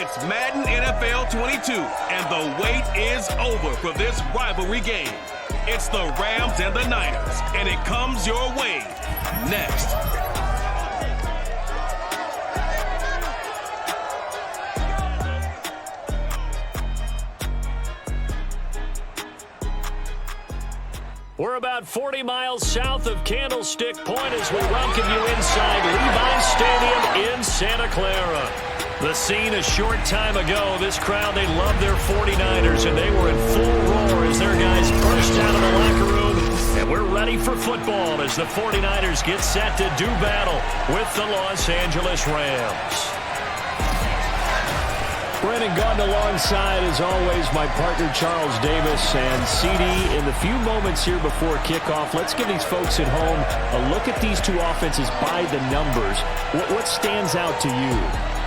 It's Madden NFL 22, and the wait is over for this rivalry game. It's the Rams and the Niners, and it comes your way next. We're about 40 miles south of Candlestick Point as we welcome you inside Levi Stadium in Santa Clara. The scene a short time ago, this crowd, they love their 49ers, and they were in full roar as their guys burst out of the locker room. And we're ready for football as the 49ers get set to do battle with the Los Angeles Rams. Brennan Gordon alongside, as always, my partner Charles Davis. And CD, in the few moments here before kickoff, let's give these folks at home a look at these two offenses by the numbers. What stands out to you?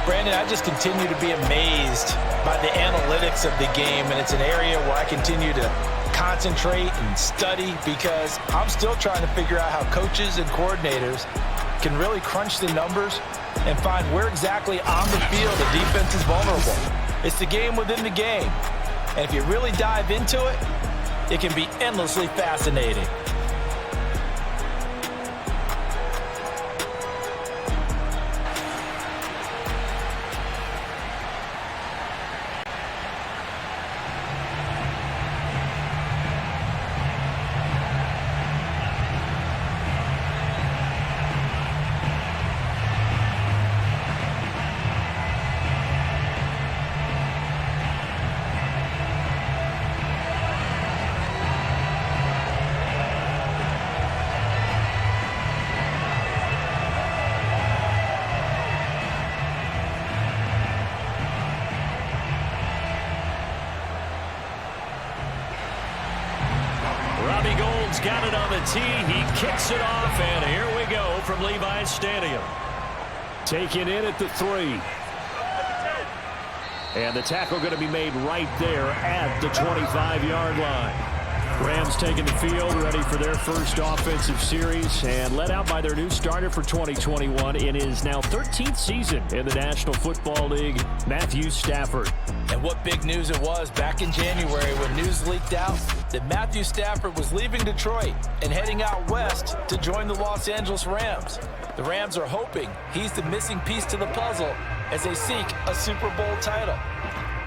Brandon, I just continue to be amazed by the analytics of the game, and it's an area where I continue to concentrate and study because I'm still trying to figure out how coaches and coordinators can really crunch the numbers and find where exactly on the field the defense is vulnerable. It's the game within the game, and if you really dive into it, it can be endlessly fascinating. Got it on the tee. He kicks it off, and here we go from Levi Stadium. Taken in at the 3. And the tackle going to be made right there at the 25-yard line. Rams taking the field, ready for their first offensive series, and led out by their new starter for 2021 in his now 13th season in the National Football League, Matthew Stafford. And what big news it was back in January when news leaked out that Matthew Stafford was leaving Detroit and heading out west to join the Los Angeles Rams. The Rams are hoping he's the missing piece to the puzzle as they seek a Super Bowl title.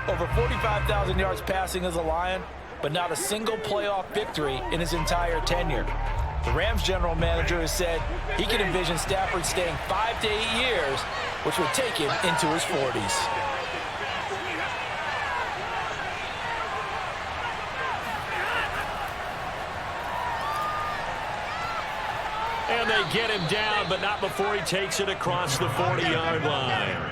Over 45,000 yards passing as a Lion, but not a single playoff victory in his entire tenure. The Rams general manager has said he can envision Stafford staying 5 to 8 years, which would take him into his 40s. And they get him down, but not before he takes it across the 40-yard line.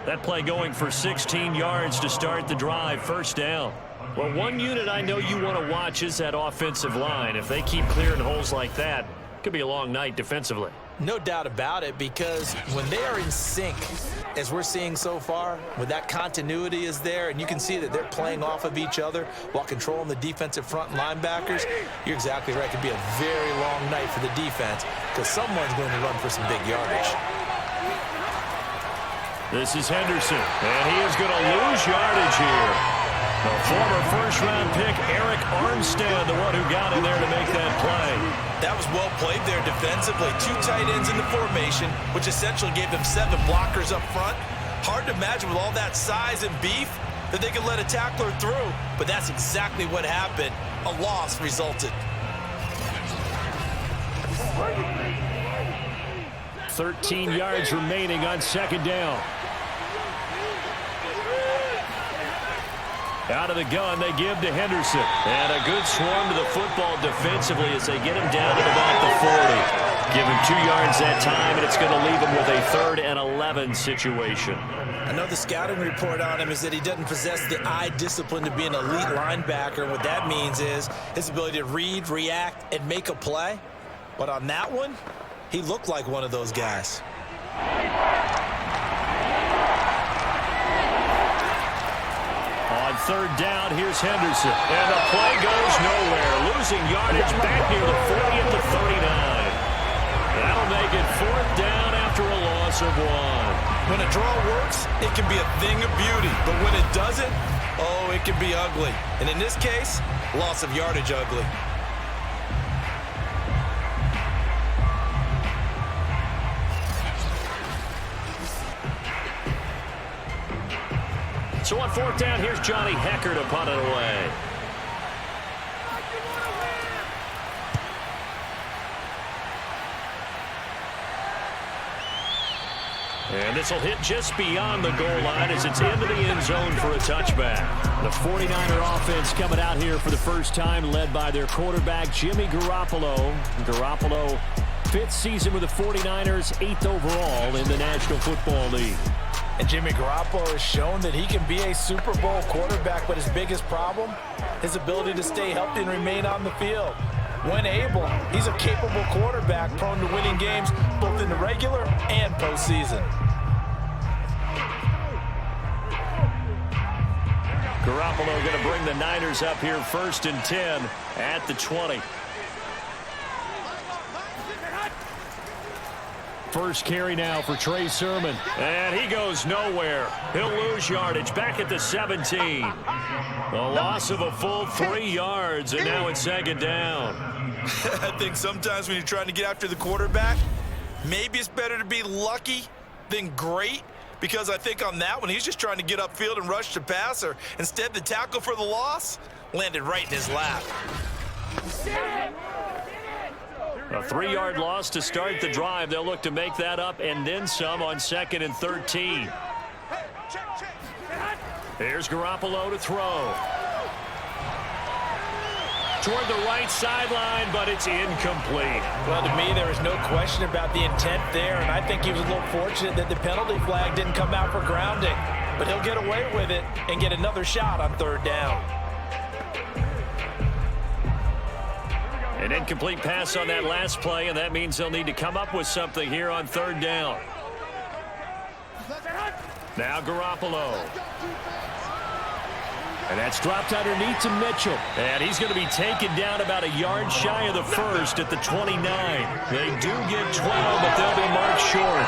That play going for 16 yards to start the drive, first down. Well, one unit I know you want to watch is that offensive line. If they keep clearing holes like that, it could be a long night defensively. No doubt about it, because when they are in sync, as we're seeing so far, when that continuity is there, and you can see that they're playing off of each other while controlling the defensive front linebackers, you're exactly right. It could be a very long night for the defense because someone's going to run for some big yardage. This is Henderson, and he is going to lose yardage here. The former first-round pick, Eric Armstead, the one who got in there to make that play. That was well played there defensively. 2 tight ends in the formation, which essentially gave them 7 blockers up front. Hard to imagine with all that size and beef that they could let a tackler through, but that's exactly what happened. A loss resulted. 13 yards remaining on second down. Out of the gun, they give to Henderson. And a good swarm to the football defensively as they get him down at about the 40. Give him 2 yards that time, and it's going to leave him with a 3rd and 11 situation. I know the scouting report on him is that he doesn't possess the eye discipline to be an elite linebacker. What that means is his ability to read, react, and make a play. But on that one, he looked like one of those guys. On 3rd down, here's Henderson. And the play goes nowhere. Losing yardage back near the 40 at the 39. That'll make it 4th down after a loss of 1. When a draw works, it can be a thing of beauty. But when it doesn't, oh, it can be ugly. And in this case, loss of yardage ugly. So on fourth down, here's Johnny Hecker to punt it away. And this will hit just beyond the goal line as it's into the end zone for a touchback. The 49er offense coming out here for the first time, led by their quarterback, Jimmy Garoppolo. Garoppolo, 5th season with the 49ers, 8th overall in the National Football League. And Jimmy Garoppolo has shown that he can be a Super Bowl quarterback, but his biggest problem, his ability to stay healthy and remain on the field. When able, he's a capable quarterback, prone to winning games both in the regular and postseason. Garoppolo going to bring the Niners up here 1st and 10 at the 20. First carry now for Trey Sermon. And he goes nowhere. He'll lose yardage back at the 17. A loss of a full 3 yards, and now it's 2nd down. I think sometimes when you're trying to get after the quarterback, maybe it's better to be lucky than great, because I think on that one, he's just trying to get upfield and rush the passer. Instead, the tackle for the loss landed right in his lap. A 3-yard loss to start the drive. They'll look to make that up and then some on 2nd and 13. Here's Garoppolo to throw. Toward the right sideline, but it's incomplete. Well, to me, there was no question about the intent there, and I think he was a little fortunate that the penalty flag didn't come out for grounding. But he'll get away with it and get another shot on 3rd down. An incomplete pass on that last play, and that means they'll need to come up with something here on 3rd down. Now Garoppolo. And that's dropped underneath to Mitchell. And he's going to be taken down about a yard shy of the 1st at the 29. They do get 12, but they'll be marked short.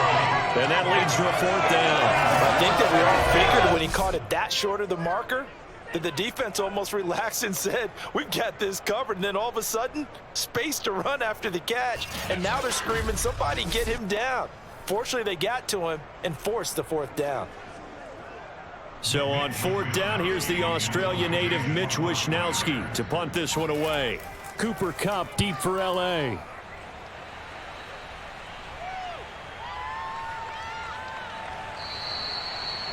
And that leads to a 4th down. I think that we all figured when he caught it that short of the marker, that the defense almost relaxed and said, we've got this covered. And then all of a sudden, space to run after the catch. And now they're screaming, somebody get him down. Fortunately, they got to him and forced the 4th down. So on 4th down, here's the Australia native Mitch Wishnowsky to punt this one away. Cooper Kupp deep for L.A.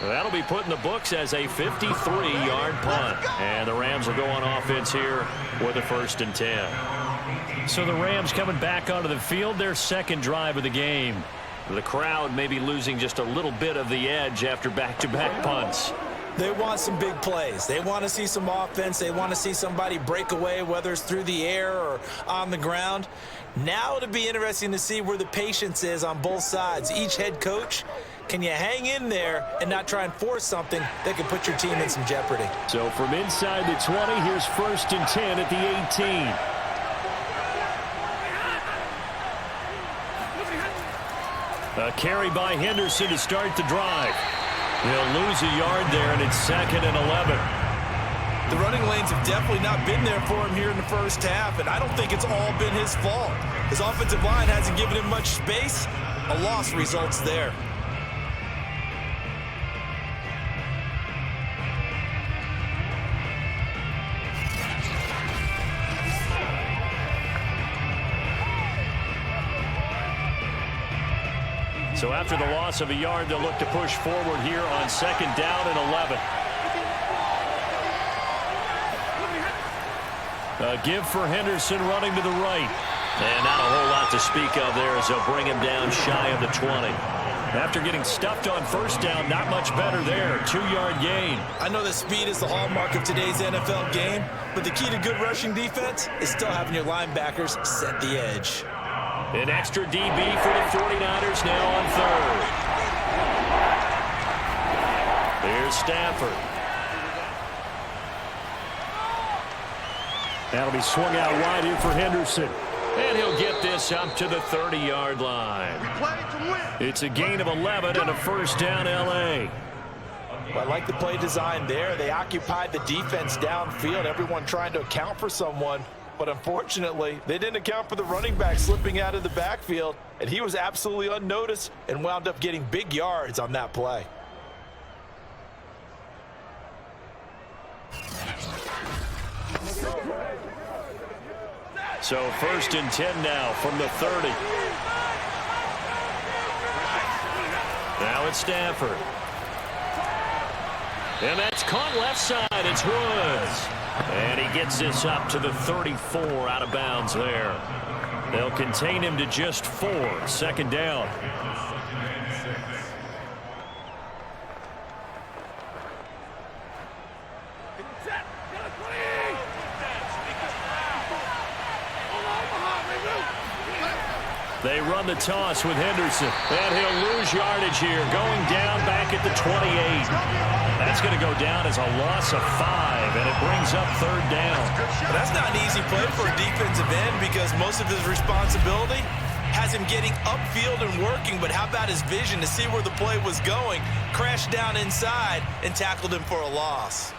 That'll be put in the books as a 53-yard punt. And the Rams will go on offense here with a 1st and 10. So the Rams coming back onto the field, their 2nd drive of the game. The crowd may be losing just a little bit of the edge after back-to-back punts. They want some big plays. They want to see some offense. They want to see somebody break away, whether it's through the air or on the ground. Now it'll be interesting to see where the patience is on both sides. Each head coach, can you hang in there and not try and force something that can put your team in some jeopardy? So from inside the 20, here's 1st and 10 at the 18. A carry by Henderson to start the drive. He'll lose a yard there, and it's 2nd and 11. The running lanes have definitely not been there for him here in the first half, and I don't think it's all been his fault. His offensive line hasn't given him much space. A loss results there. So after the loss of a yard, they'll look to push forward here on 2nd down and 11. A give for Henderson running to the right. And not a whole lot to speak of there as they'll bring him down shy of the 20. After getting stuffed on 1st down, not much better there. 2-yard gain. I know that speed is the hallmark of today's NFL game, but the key to good rushing defense is still having your linebackers set the edge. An extra DB for the 49ers now on 3rd. Here's Stafford. That'll be swung out wide here for Henderson. And he'll get this up to the 30-yard line. It's a gain of 11 and a first down, L.A. Well, I like the play design there. They occupied the defense downfield, everyone trying to account for someone. But unfortunately, they didn't account for the running back slipping out of the backfield, and he was absolutely unnoticed and wound up getting big yards on that play. So 1st and 10 now from the 30. Now it's Stafford. And that's caught left side. It's Woods. And he gets this up to the 34 out of bounds there. They'll contain him to just 4. 2nd down. They run the toss with Henderson. And he'll lose yardage here. Going down back at the 28. That's going to go down as a loss of 5. And it brings up 3rd down. But that's not an easy play for a defensive end because most of his responsibility has him getting upfield and working. But how about his vision to see where the play was going? Crashed down inside and tackled him for a loss.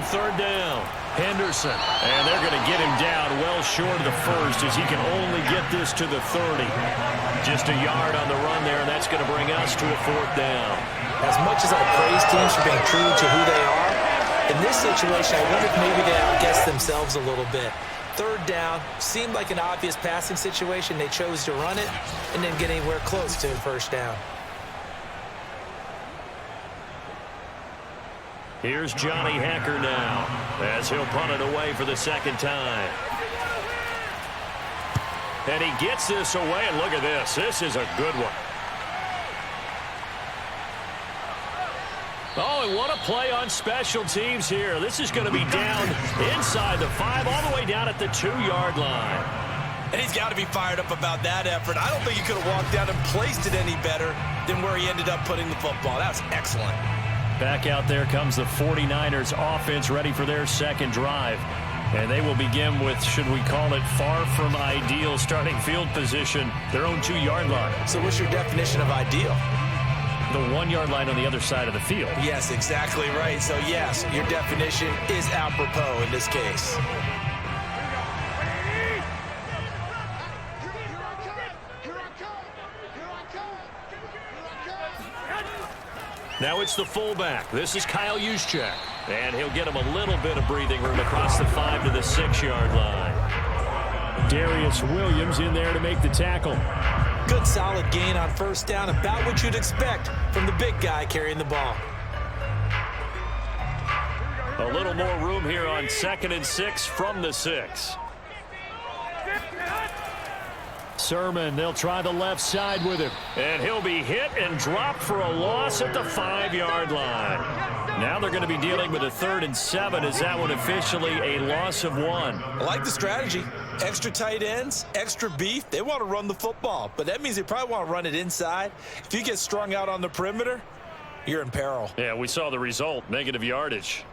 Third down, Henderson, and they're going to get him down well short of the 1st as he can only get this to the 30. Just a yard on the run there, and that's going to bring us to a 4th down. As much as I praise teams for being true to who they are, in this situation, I wonder if maybe they outguessed themselves a little bit. 3rd down, seemed like an obvious passing situation. They chose to run it and didn't get anywhere close to 1st down. Here's Johnny Hacker now as he'll punt it away for the 2nd time. And he gets this away, and look at this. This is a good one. Oh, and what a play on special teams here. This is going to be down inside the 5, all the way down at the 2-yard line. And he's got to be fired up about that effort. I don't think he could have walked down and placed it any better than where he ended up putting the football. That was excellent. Back out there comes the 49ers offense ready for their 2nd drive. And they will begin with, should we call it, far from ideal starting field position, their own 2-yard line. So what's your definition of ideal? The 1-yard line on the other side of the field. Yes, exactly right. So yes, your definition is apropos in this case. Now it's the fullback. This is Kyle Juszczyk. And he'll get him a little bit of breathing room across the 5 to the 6-yard line. Darius Williams in there to make the tackle. Good solid gain on 1st down, about what you'd expect from the big guy carrying the ball. A little more room here on 2nd and 6 from the 6. Sermon, they'll try the left side with him. And he'll be hit and dropped for a loss at the 5-yard line. Now they're going to be dealing with a 3rd and 7. Is that one officially a loss of 1? I like the strategy. Extra tight ends, extra beef. They want to run the football, but that means they probably want to run it inside. If you get strung out on the perimeter, you're in peril. Yeah, we saw the result, negative yardage.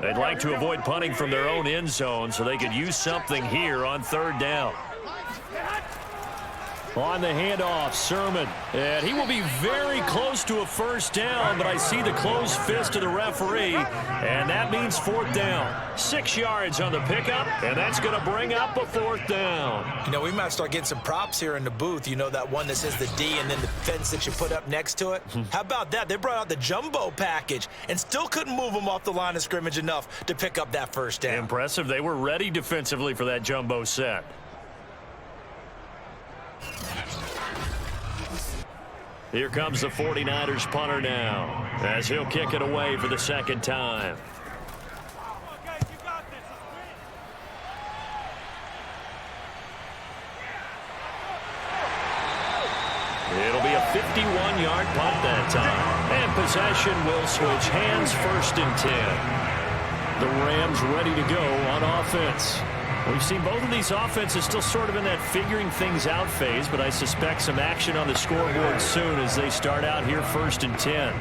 They'd like to avoid punting from their own end zone so they could use something here on 3rd down. On the handoff, Sermon. And he will be very close to a 1st down, but I see the closed fist of the referee, and that means 4th down. 6 yards on the pickup, and that's going to bring up a 4th down. You know, we might start getting some props here in the booth. You know, that one that says the D and then the fence that you put up next to it? How about that? They brought out the jumbo package and still couldn't move them off the line of scrimmage enough to pick up that 1st down. Impressive. They were ready defensively for that jumbo set. Here comes the 49ers punter now as he'll kick it away for the 2nd time. It'll be a 51-yard punt that time. And possession will switch hands, 1st and 10. The Rams ready to go on offense. We've seen both of these offenses still sort of in that figuring things out phase, but I suspect some action on the scoreboard soon as they start out here 1st and 10.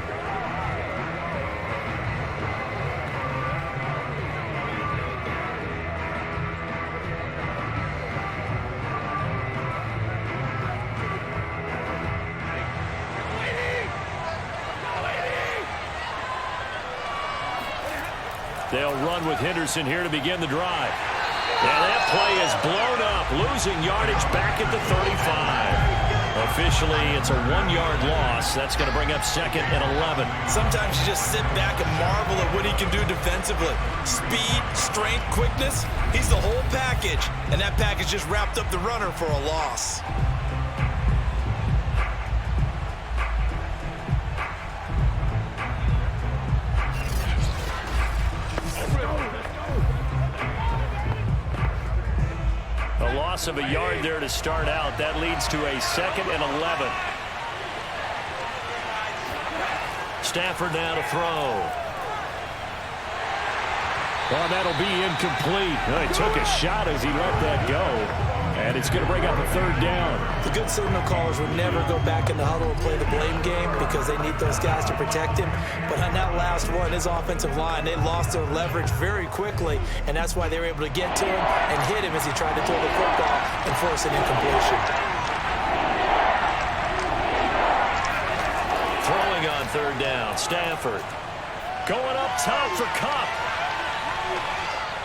They'll run with Henderson here to begin the drive. And that play is blown up, losing yardage back at the 35. Officially, it's a 1-yard loss. That's going to bring up 2nd and 11. Sometimes you just sit back and marvel at what he can do defensively. Speed, strength, quickness, he's the whole package. And that package just wrapped up the runner for a loss. Of a yard there to start out. That leads to a 2nd and 11. Stafford now to throw. Oh, that'll be incomplete. Well, he took a shot as he let that go. And it's going to bring up a 3rd down. The good signal callers would never go back in the huddle and play the blame game because they need those guys to protect him. But on that last one, his offensive line, they lost their leverage very quickly, and that's why they were able to get to him and hit him as he tried to throw the football and force an incompletion. Throwing on 3rd down, Stafford. Going up top for Kupp.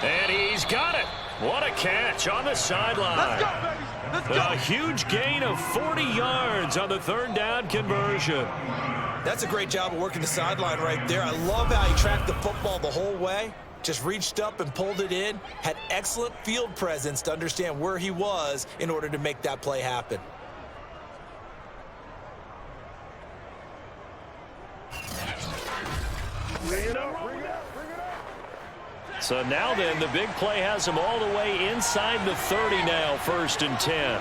And he's got it. What a catch on the sideline. Let's go, baby. Let's go. A huge gain of 40 yards on the 3rd down conversion. That's a great job of working the sideline right there. I love how he tracked the football the whole way. Just reached up and pulled it in. Had excellent field presence to understand where he was in order to make that play happen. Bring it up. So now then, the big play has him all the way inside the 30 now, 1st and 10.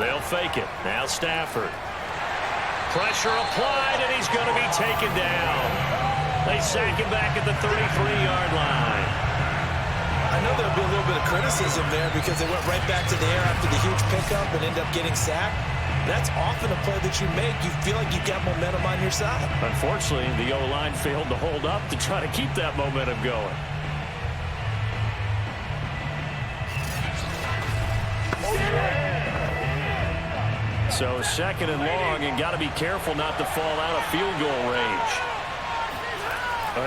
They'll fake it. Now Stafford. Pressure applied, and he's going to be taken down. They sack him back at the 33-yard line. I know there'll be a little bit of criticism there because they went right back to the air after the huge pickup and end up getting sacked. That's often a play that you make. You feel like you've got momentum on your side. Unfortunately, the O-line failed to hold up to try to keep that momentum going. So 2nd and long, and got to be careful not to fall out of field goal range.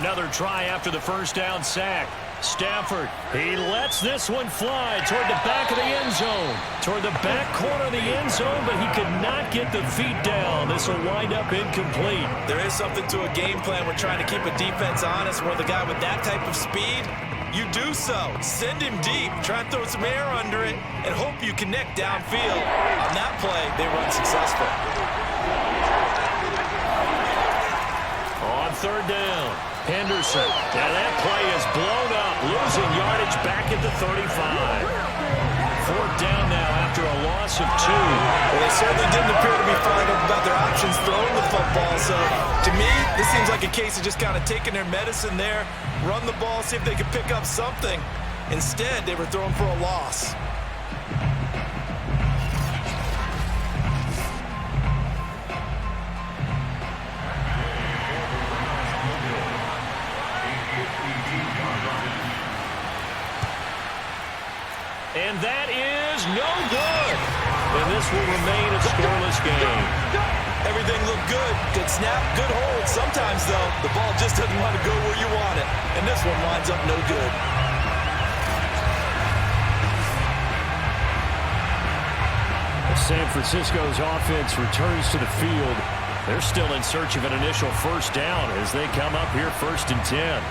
Another try after the 1st down sack. Stafford, he lets this one fly toward the back of the end zone. Toward the back corner of the end zone, but he could not get the feet down. This will wind up incomplete. There is something to a game plan when trying to keep a defense honest. Where the guy with that type of speed, you do so. Send him deep. Try and throw some air under it and hope you connect downfield. On that play, they run successful. On 3rd down, Henderson. Now that play is blown up, losing yardage back at the 35. 4th down now after a loss of 2. Well, they certainly didn't appear to be fired up about their options throwing the football. So, to me, this seems like a case of just kind of taking their medicine there, run the ball, see if they could pick up something. Instead, they were throwing for a loss. And that is no good. And this will remain a scoreless game. Everything looked good. Good snap, good hold. Sometimes, though, the ball just doesn't want to go where you want it. And this one winds up no good. San Francisco's offense returns to the field. They're still in search of an initial 1st down as they come up here 1st and 10.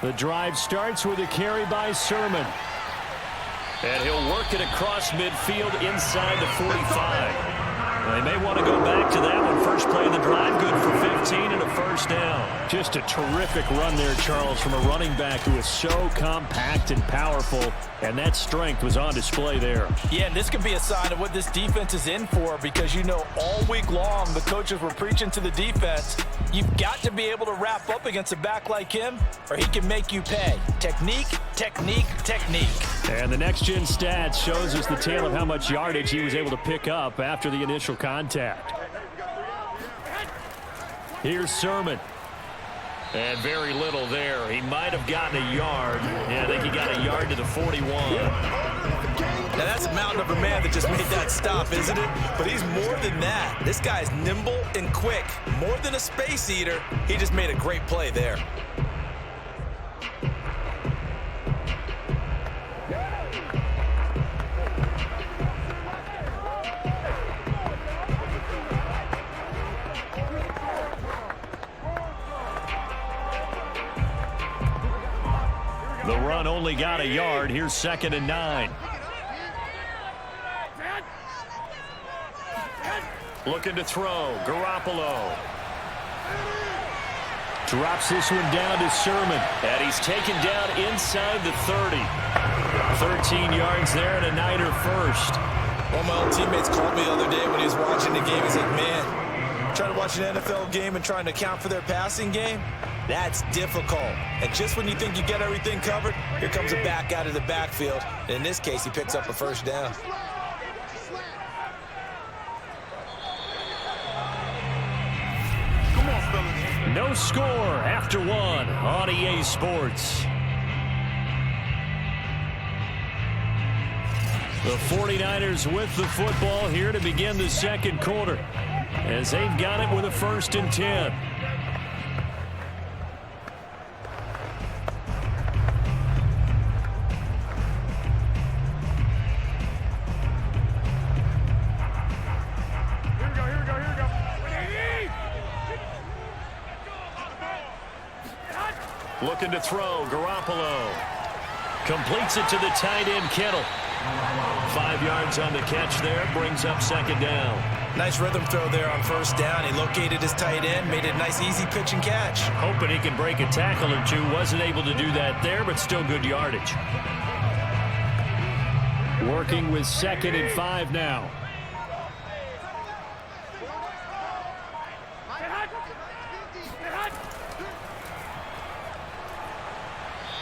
The drive starts with a carry by Sermon. And he'll work it across midfield inside the 45. They may want to go back to that one. First play of the drive, good for 15 and a first down. Just a terrific run there, Charles, from a running back who is so compact and powerful, and that strength was on display there. Yeah, and this could be a sign of what this defense is in for, because you know all week long the coaches were preaching to the defense, you've got to be able to wrap up against a back like him, or he can make you pay. Technique, technique, technique. And the next-gen stats shows us the tale of how much yardage he was able to pick up after the initial contact. Here's Sermon. And very little there. He might have gotten a yard. Yeah, I think he got a yard to the 41. Now that's a mountain of a man that just made that stop, isn't it? But he's more than that. This guy's nimble and quick. More than a space eater. He just made a great play there. The run only got a yard. Here's 2nd and 9. Looking to throw. Garoppolo. Drops this one down to Sermon. And he's taken down inside the 30. 13 yards there and a Niner first. One of my old teammates called me the other day when he was watching the game. He's like, man, trying to watch an NFL game and trying to account for their passing game, that's difficult. And just when you think you get everything covered, here comes a back out of the backfield. And in this case, he picks up a first down. No score after one on EA Sports. The 49ers with the football here to begin the second quarter, as they've got it with a 1st and 10. Looking to throw, Garoppolo. Completes it to the tight end, Kittle. 5 yards on the catch there, brings up 2nd down. Nice rhythm throw there on 1st down. He located his tight end, made it a nice easy pitch and catch. Hoping he can break a tackle or two. Wasn't able to do that there, but still good yardage. Working with 2nd and 5 now.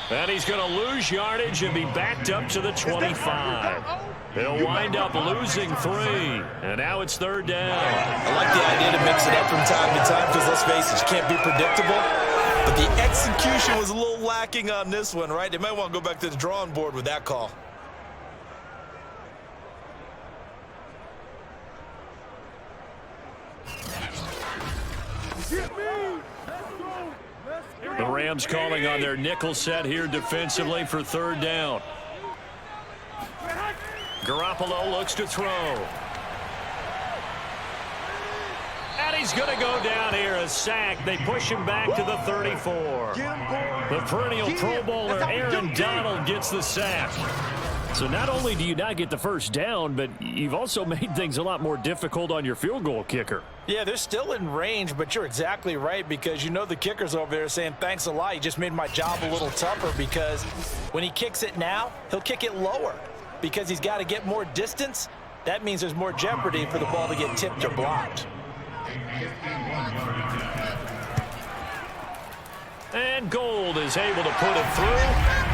And he's going to lose yardage and be backed up to the 25. He'll wind up losing 3. And now it's 3rd down. I like the idea to mix it up from time to time because, let's face it, you can't be predictable. But the execution was a little lacking on this one, right? They might want to go back to the drawing board with that call. The Rams calling on their nickel set here defensively for 3rd down. Garoppolo looks to throw. And he's going to go down here, a sack. They push him back to the 34. The perennial Pro Bowler Aaron Donald gets the sack. So not only do you not get the 1st down, but you've also made things a lot more difficult on your field goal kicker. Yeah, they're still in range, but you're exactly right, because you know the kicker's over there saying, thanks a lot, you just made my job a little tougher, because when he kicks it now, he'll kick it lower because he's got to get more distance. That means there's more jeopardy for the ball to get tipped or blocked. And Gold is able to put it through.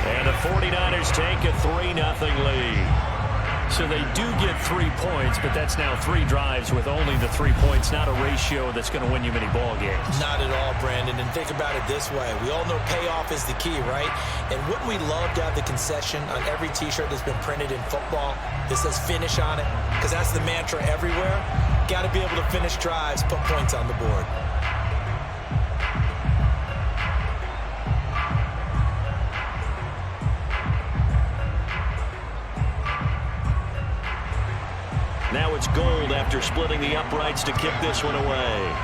And the 49ers take a 3-0 lead. So they do get 3 points, but that's now 3 drives with only the 3 points, not a ratio that's going to win you many ball games. Not at all, Brandon. And think about it this way. We all know payoff is the key, right? And wouldn't we love to have the concession on every T-shirt that's been printed in football that says finish on it? Because that's the mantra everywhere. Got to be able to finish drives, put points on the board. Now it's Gold after splitting the uprights to kick this one away.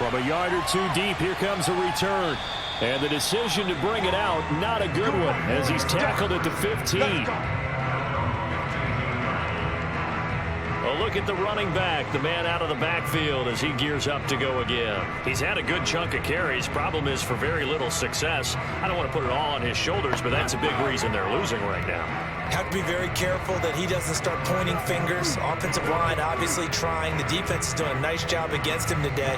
From a yard or two deep, here comes a return. And the decision to bring it out, not a good one, as he's tackled at the 15. Well, look at the running back, the man out of the backfield as he gears up to go again. He's had a good chunk of carries. Problem is for very little success. I don't want to put it all on his shoulders, but that's a big reason they're losing right now. Have to be very careful that he doesn't start pointing fingers. Offensive line obviously trying. The defense is doing a nice job against him today.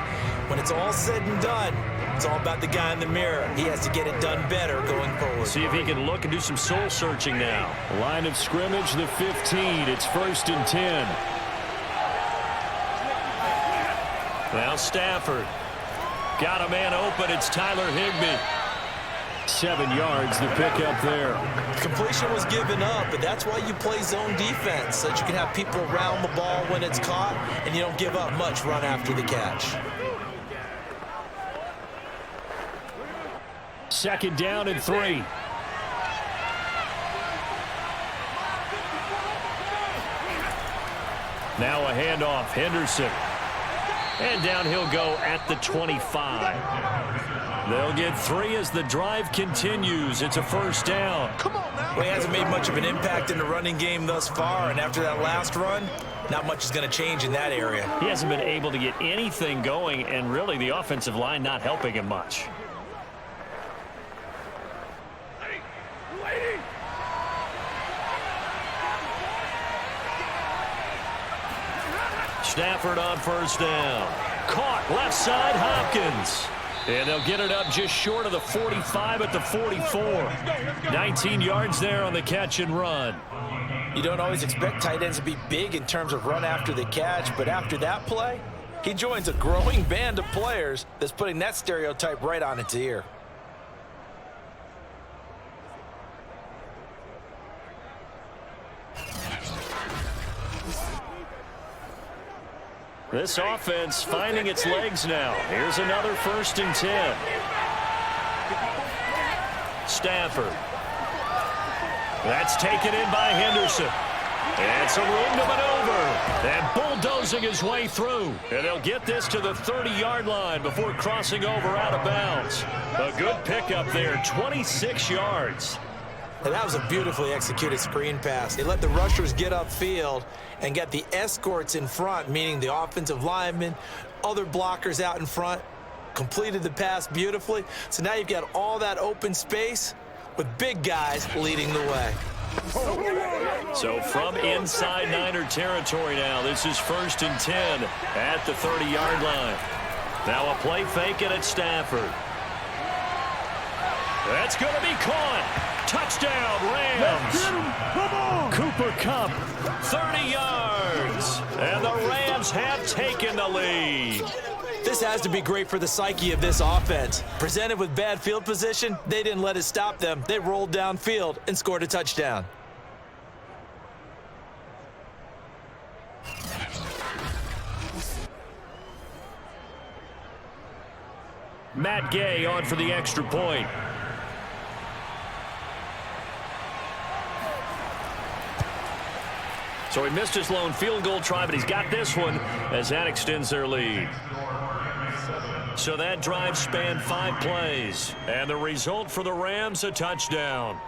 When it's all said and done, it's all about the guy in the mirror. He has to get it done better going forward. See if he can look and do some soul searching now. Line of scrimmage, the 15. It's 1st and 10. Now Stafford. Got a man open. It's Tyler Higbee. 7 yards, the pickup there. Completion was given up, but that's why you play zone defense, so that you can have people around the ball when it's caught, and you don't give up much run after the catch. 2nd down and 3. Now a handoff, Henderson. And down he'll go at the 25. They'll get 3 as the drive continues. It's a 1st down. Come on now. Well, he hasn't made much of an impact in the running game thus far, and after that last run, not much is going to change in that area. He hasn't been able to get anything going, and really the offensive line not helping him much. Stafford on 1st down. Caught left side, Hopkins. And they'll get it up just short of the 45 at the 44. 19 yards there on the catch and run. You don't always expect tight ends to be big in terms of run after the catch, but after that play, he joins a growing band of players that's putting that stereotype right on its ear. This offense finding its legs now. Here's another 1st and 10. Stafford. That's taken in by Henderson. And some room to maneuver. And bulldozing his way through. And they'll get this to the 30-yard line before crossing over out of bounds. A good pickup there, 26 yards. And that was a beautifully executed screen pass. They let the rushers get upfield and get the escorts in front, meaning the offensive linemen, other blockers out in front, completed the pass beautifully. So now you've got all that open space with big guys leading the way. So from inside Niner territory now, this is 1st and 10 at the 30-yard line. Now a play fake and it's Stafford. That's going to be caught. Touchdown, Rams. Cooper Kupp, 30 yards. And the Rams have taken the lead. This has to be great for the psyche of this offense. Presented with bad field position, they didn't let it stop them. They rolled downfield and scored a touchdown. Matt Gay on for the extra point. So he missed his lone field goal try, but he's got this one as that extends their lead. So that drive spanned 5 plays. And the result for the Rams, a touchdown.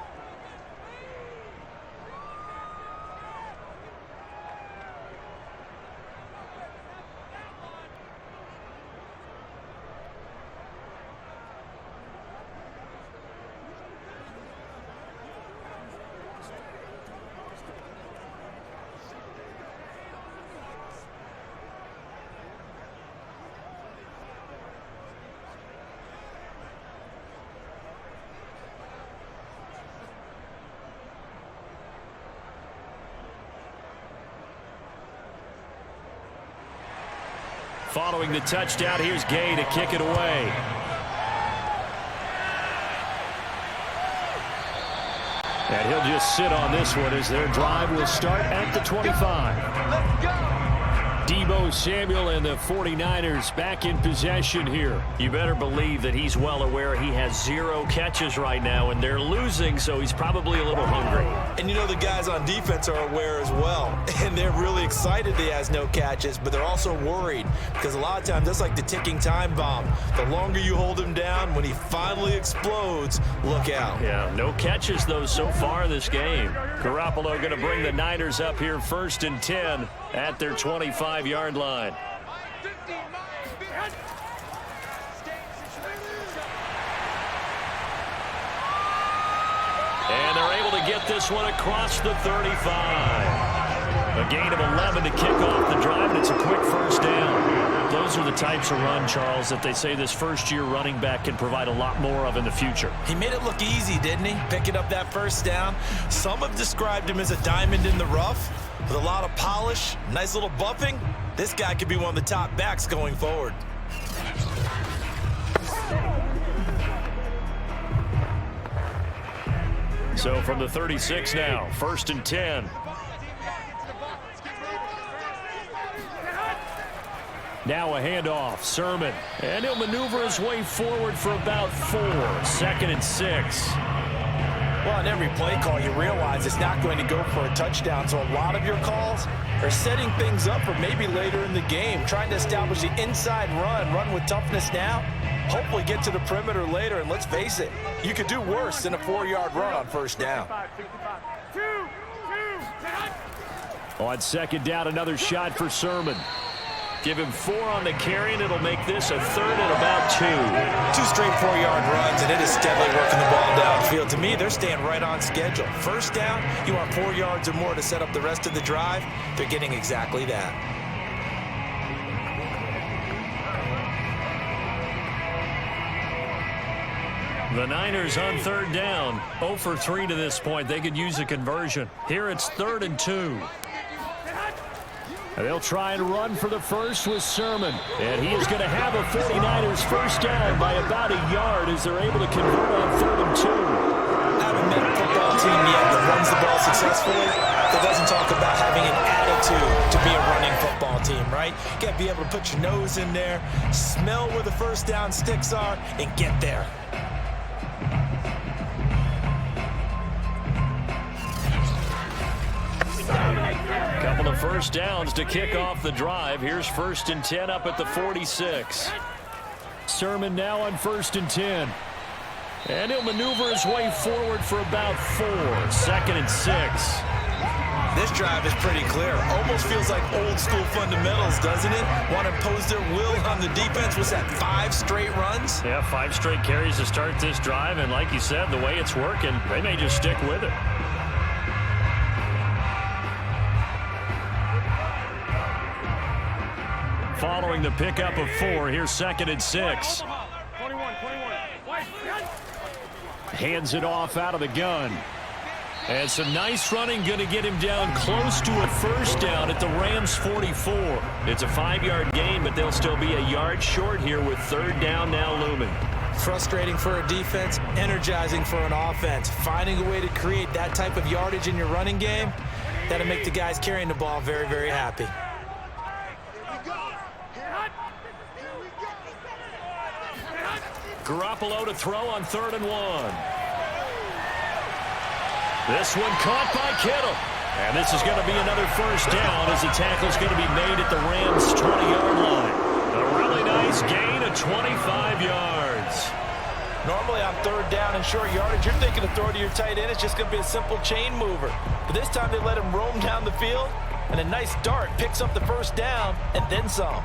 Following the touchdown, here's Gay to kick it away. And he'll just sit on this one as their drive will start at the 25. Let's go. Deebo Samuel and the 49ers back in possession here. You better believe that he's well aware he has 0 catches right now, and they're losing, so he's probably a little hungry. And you know the guys on defense are aware as well, and they're really excited he has no catches, but they're also worried because a lot of times that's like the ticking time bomb. The longer you hold him down, when he finally explodes, look out. Yeah, no catches, though, so far in this game. Garoppolo going to bring the Niners up here 1st and 10 at their 25-yard line. And they're able to get this one across the 35. A gain of 11 to kick off the drive, and it's a quick first down. Those are the types of run, Charles, that they say this first-year running back can provide a lot more of in the future. He made it look easy, didn't he? Picking up that first down. Some have described him as a diamond in the rough with a lot of polish, nice little buffing. This guy could be one of the top backs going forward. So from the 36 now, 1st and 10. Now a handoff, Sermon. And he'll maneuver his way forward for about 4. 2nd and 6. Well, in every play call, you realize it's not going to go for a touchdown. So a lot of your calls are setting things up for maybe later in the game, trying to establish the inside run with toughness now. Hopefully get to the perimeter later, and let's face it, you could do worse than a 4-yard run on first down. On 2nd down, another shot for Sermon. Give him 4 on the carry, and it'll make this a 3rd and about 2. 2 straight 4-yard runs, and it is steadily working the ball downfield. To me, they're staying right on schedule. First down, you want 4 yards or more to set up the rest of the drive. They're getting exactly that. The Niners on 3rd down. 0 for 3 to this point. They could use a conversion. Here it's 3rd and 2. And they'll try and run for the first with Sermon. And he is going to have a 49ers first down by about a yard as they're able to convert on 3rd and 2. Haven't met a football team yet that runs the ball successfully that doesn't talk about having an attitude to be a running football team, right? You got to be able to put your nose in there, smell where the first down sticks are, and get there. Couple of first downs to kick off the drive. Here's 1st and 10 up at the 46. Sermon now on 1st and 10. And he'll maneuver his way forward for about 4. 2nd and 6. This drive is pretty clear. Almost feels like old school fundamentals, doesn't it? Want to impose their will on the defense. Was that 5 straight runs? Yeah, 5 straight carries to start this drive. And like you said, the way it's working, they may just stick with it. Following the pickup of 4, here's 2nd and 6. Hands it off out of the gun. And some nice running going to get him down close to a first down at the Rams 44. It's a 5-yard gain, but they'll still be a yard short here with 3rd down now looming. Frustrating for a defense, energizing for an offense. Finding a way to create that type of yardage in your running game, that'll make the guys carrying the ball very, very happy. Garoppolo to throw on 3rd and 1. This one caught by Kittle. And this is going to be another first down as the tackle's going to be made at the Rams' 20-yard line. A really nice gain of 25 yards. Normally on 3rd down and short yardage, you're thinking to throw to your tight end. It's just going to be a simple chain mover. But this time they let him roam down the field, and a nice dart picks up the first down and then some.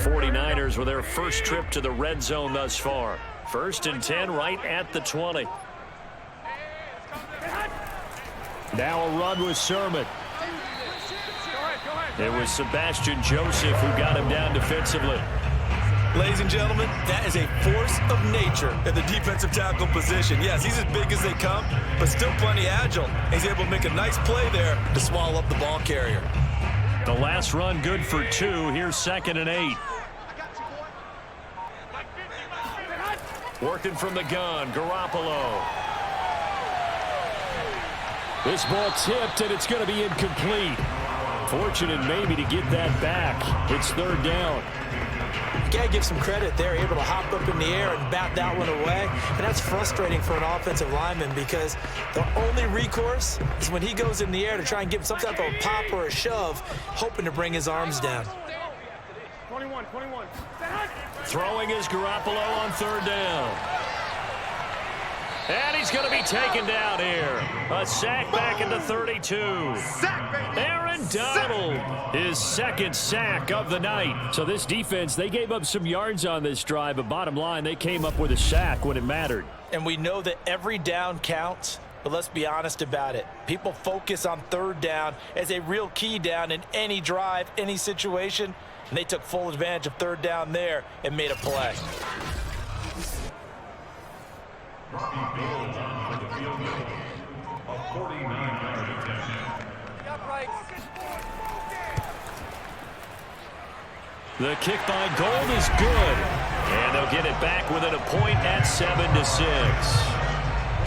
'49ers with their first trip to the red zone thus far. 1st and 10 right at the 20. Now a run with Sermon. It was Sebastian Joseph who got him down defensively. Ladies and gentlemen, that is a force of nature at the defensive tackle position. Yes, he's as big as they come, but still plenty agile. He's able to make a nice play there to swallow up the ball carrier. The last run good for 2. Here's 2nd and 8. Working from the gun, Garoppolo. This ball tipped, and it's going to be incomplete. Fortunate maybe to get that back. It's third down. You got to give some credit. They're able to hop up in the air and bat that one away. And that's frustrating for an offensive lineman because the only recourse is when he goes in the air to try and give some type of a pop or a shove, hoping to bring his arms down. 21. Throwing is Garoppolo on third down. And he's going to be taken down here. A sack back into 32. Aaron Donald, his second sack of the night. So this defense, they gave up some yards on this drive, but bottom line, they came up with a sack when it mattered. And we know that every down counts, but let's be honest about it. People focus on third down as a real key down in any drive, any situation, and they took full advantage of third down there and made a play. The kick by Gold is good. And they'll get it back within a point at 7-6.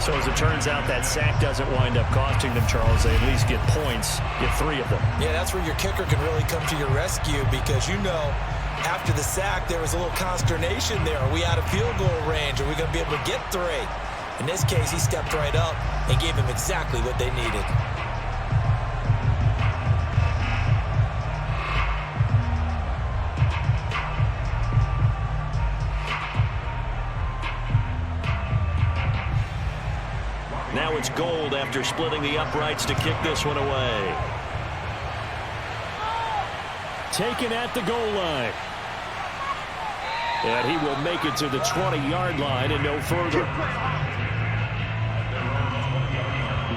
So as it turns out, that sack doesn't wind up costing them, Charles. They at least get points, get 3 of them. Yeah, that's where your kicker can really come to your rescue because you know after the sack there was a little consternation there. Are we out of field goal range? Are we going to be able to get 3? In this case, he stepped right up and gave them exactly what they needed. Now it's Gold after splitting the uprights to kick this one away. Taken at the goal line. And he will make it to the 20-yard line and no further.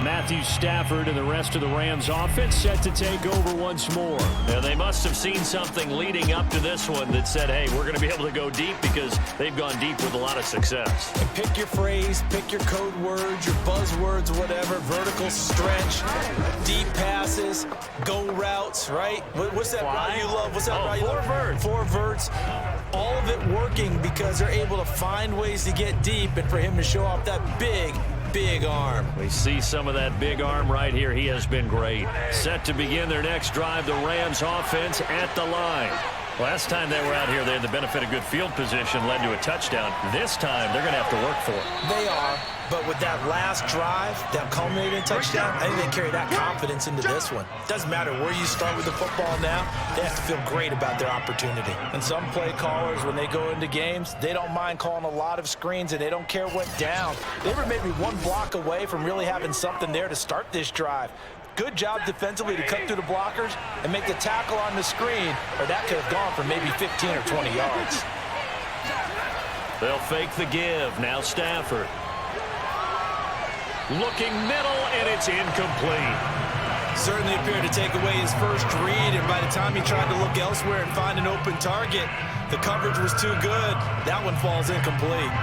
Matthew Stafford and the rest of the Rams offense set to take over once more. Now they must have seen something leading up to this one that said, hey, we're going to be able to go deep because they've gone deep with a lot of success. And pick your phrase, pick your code words, your buzzwords, whatever, vertical stretch, deep passes, go routes, right? What's that route you love? What's that route you love? 4 verts. 4 verts. All of it working because they're able to find ways to get deep and for him to show off that big arm. We see some of that big arm right here. He has been great. Set to begin their next drive, the Rams offense at the line. Last time they were out here, they had the benefit of good field position, led to a touchdown. This time, they're going to have to work for it. They are, but with that last drive, that culminating touchdown, I think they carry that confidence into this one. Doesn't matter where you start with the football now, they have to feel great about their opportunity. And some play callers, when they go into games, they don't mind calling a lot of screens, and they don't care what down. They were maybe 1 block away from really having something there to start this drive. Good job defensively to cut through the blockers and make the tackle on the screen, or that could have gone for maybe 15 or 20 yards. They'll fake the give. Now Stafford. Looking middle, and it's incomplete. Certainly appeared to take away his first read, and by the time he tried to look elsewhere and find an open target, the coverage was too good. That one falls incomplete.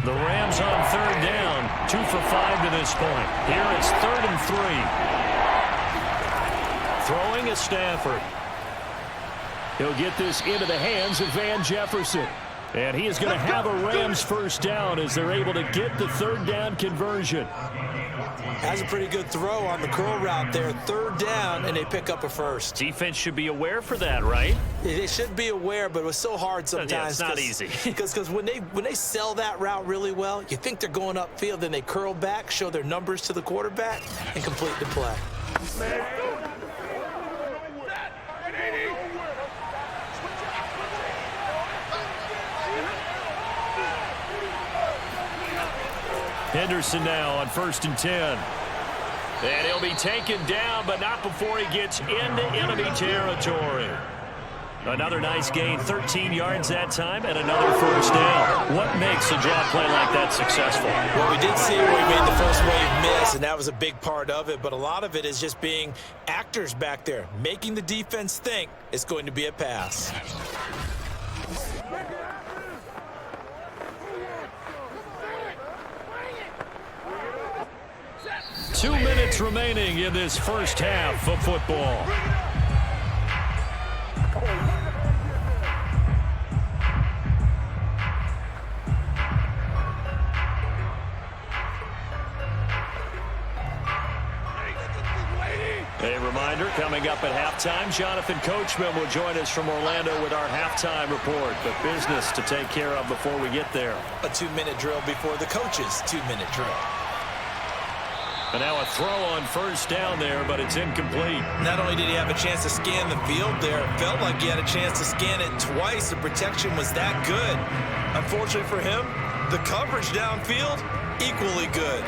The Rams on third down, 2 for 5 to this point. Here it's 3rd and 3. Throwing is Stafford. He'll get this into the hands of Van Jefferson. And he is going to have a Rams first down as they're able to get the third down conversion. Has a pretty good throw on the curl route there. 3rd down, and they pick up a first. Defense should be aware for that, right? They should be aware, but it was so hard sometimes. Yeah, it's not easy. Because when they sell that route really well, you think they're going upfield, then they curl back, show their numbers to the quarterback, and complete the play. Henderson now on 1st and 10. And he'll be taken down, but not before he gets into enemy territory. Another nice gain, 13 yards that time, and another first down. What makes a draw play like that successful? Well, we did see where he made the first wave miss, and that was a big part of it, but a lot of it is just being actors back there, making the defense think it's going to be a pass. Two minutes remaining in this first half of football. reminder, coming up at halftime, Jonathan Coachman will join us from Orlando with our halftime report. But business to take care of before we get there. A 2-minute drill before the coach's 2-minute drill. And now a throw on first down there, but it's incomplete. Not only did he have a chance to scan the field there, it felt like he had a chance to scan it twice. The protection was that good. Unfortunately for him, the coverage downfield, equally good.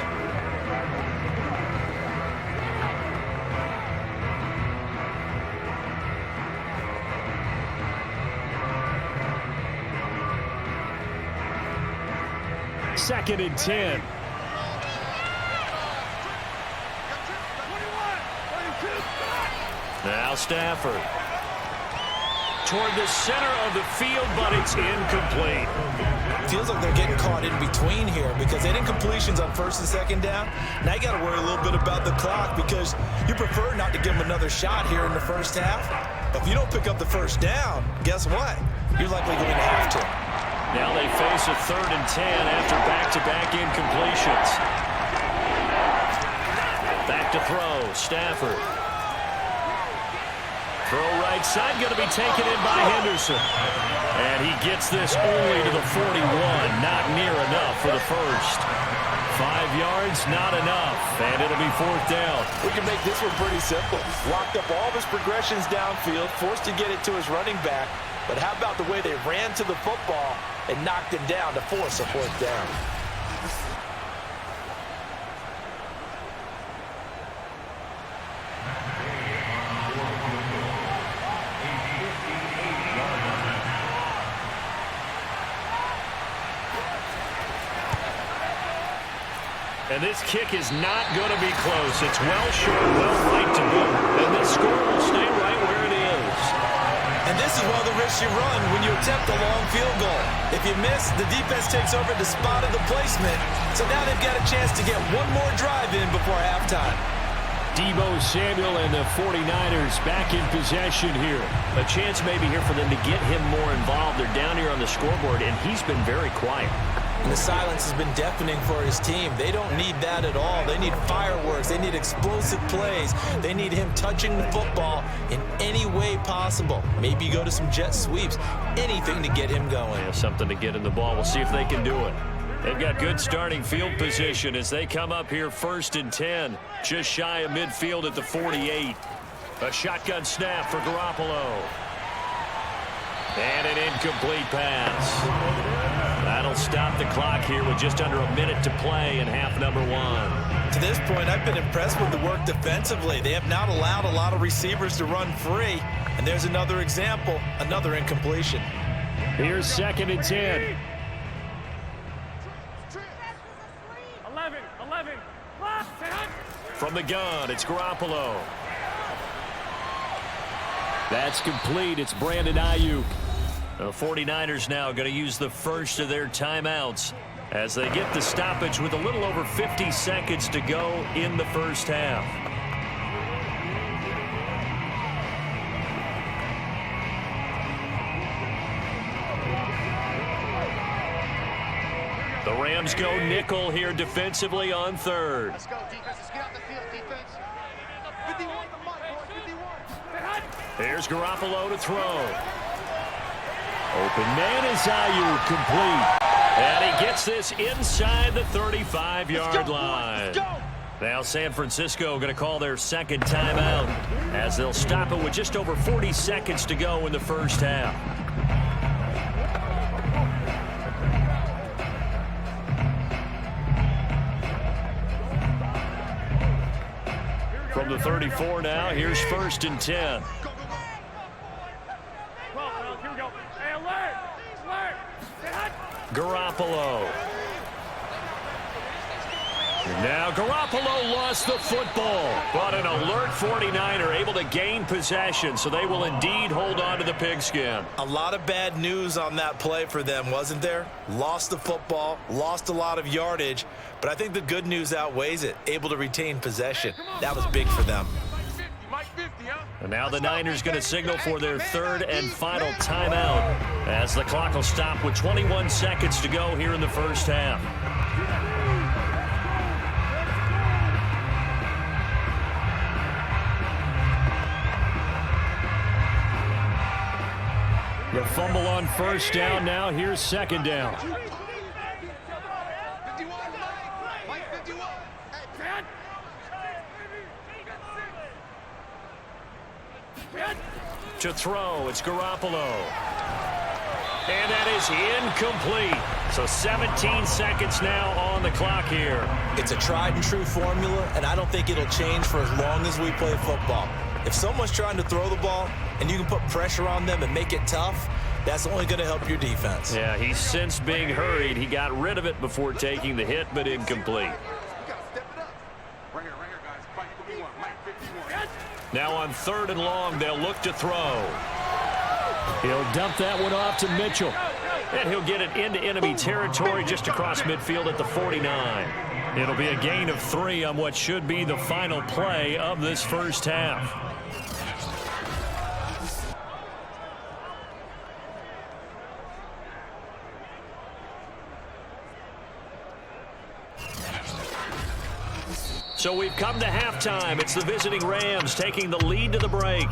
Second and 10. Now Stafford. Toward the center of the field, but it's incomplete. Feels like they're getting caught in between here because they didn't completions on first and second down. Now you got to worry a little bit about the clock because you prefer not to give them another shot here in the first half. But if you don't pick up the first down, guess what? You're likely going to have to. Now they face a 3rd and 10 after back-to-back incompletions. Back to throw, Stafford. Throw right side, going to be taken in by Henderson. And he gets this only to the 41, not near enough for the first. 5 yards, not enough, and it'll be 4th down. We can make this one pretty simple. Locked up all of his progressions downfield, forced to get it to his running back. But how about the way they ran to the football and knocked him down to force a 4th down? And this kick is not going to be close. It's well short, well right to boot. And this score will stay right where it is. And this is one of the risks you run when you attempt a long field goal. If you miss, the defense takes over the spot of the placement. So now they've got a chance to get one more drive in before halftime. Deebo Samuel and the 49ers back in possession here. A chance maybe here for them to get him more involved. They're down here on the scoreboard, and he's been very quiet. And the silence has been deafening for his team. They don't need that at all. They need fireworks. They need explosive plays. They need him touching the football in any way possible. Maybe you go to some jet sweeps. Anything to get him going. Yeah, something to get in the ball. We'll see if they can do it. They've got good starting field position as they come up here 1st and 10. Just shy of midfield at the 48. A shotgun snap for Garoppolo. And an incomplete pass. That'll stop the clock here with just under a minute to play in half number 1. To this point, I've been impressed with the work defensively. They have not allowed a lot of receivers to run free. And there's another example, another incompletion. Here's 2nd and 10. 11. From the gun, it's Garoppolo. That's complete. It's Brandon Ayuk. The 49ers now going to use the first of their timeouts as they get the stoppage with a little over 50 seconds to go in the first half. The Rams go nickel here defensively on 3rd. Let's go, defense. Let's get out the field, defense. 51 the mic, boys, 51. Here's Garoppolo to throw. Open man is Ayuk, complete. And he gets this inside the 35-yard line. Let's go. Now San Francisco going to call their 2nd timeout as they'll stop it with just over 40 seconds to go in the first half. From the 34 now, here's 1st and 10. Here we go. Hey, alert! Garoppolo. Now Garoppolo lost the football, but an alert 49er able to gain possession, so they will indeed hold on to the pigskin. A lot of bad news on that play for them, wasn't there? Lost the football, lost a lot of yardage, but I think the good news outweighs it. Able to retain possession. That was big for them. And now the Niners going to signal for their 3rd and final timeout as the clock will stop with 21 seconds to go here in the first half. The fumble on first down. Now here's second down. 51, Mike 51. To throw, it's Garoppolo. And that is incomplete. So 17 seconds now on the clock here. It's a tried and true formula, and I don't think it'll change for as long as we play football. If someone's trying to throw the ball and you can put pressure on them and make it tough, that's only going to help your defense. Yeah, he's since being hurried. He got rid of it before taking the hit, but incomplete. Now on 3rd and long, they'll look to throw. He'll dump that one off to Mitchell. And he'll get it into enemy territory just across midfield at the 49. It'll be a gain of 3 on what should be the final play of this first half. So we've come to halftime. It's the visiting Rams taking the lead to the break.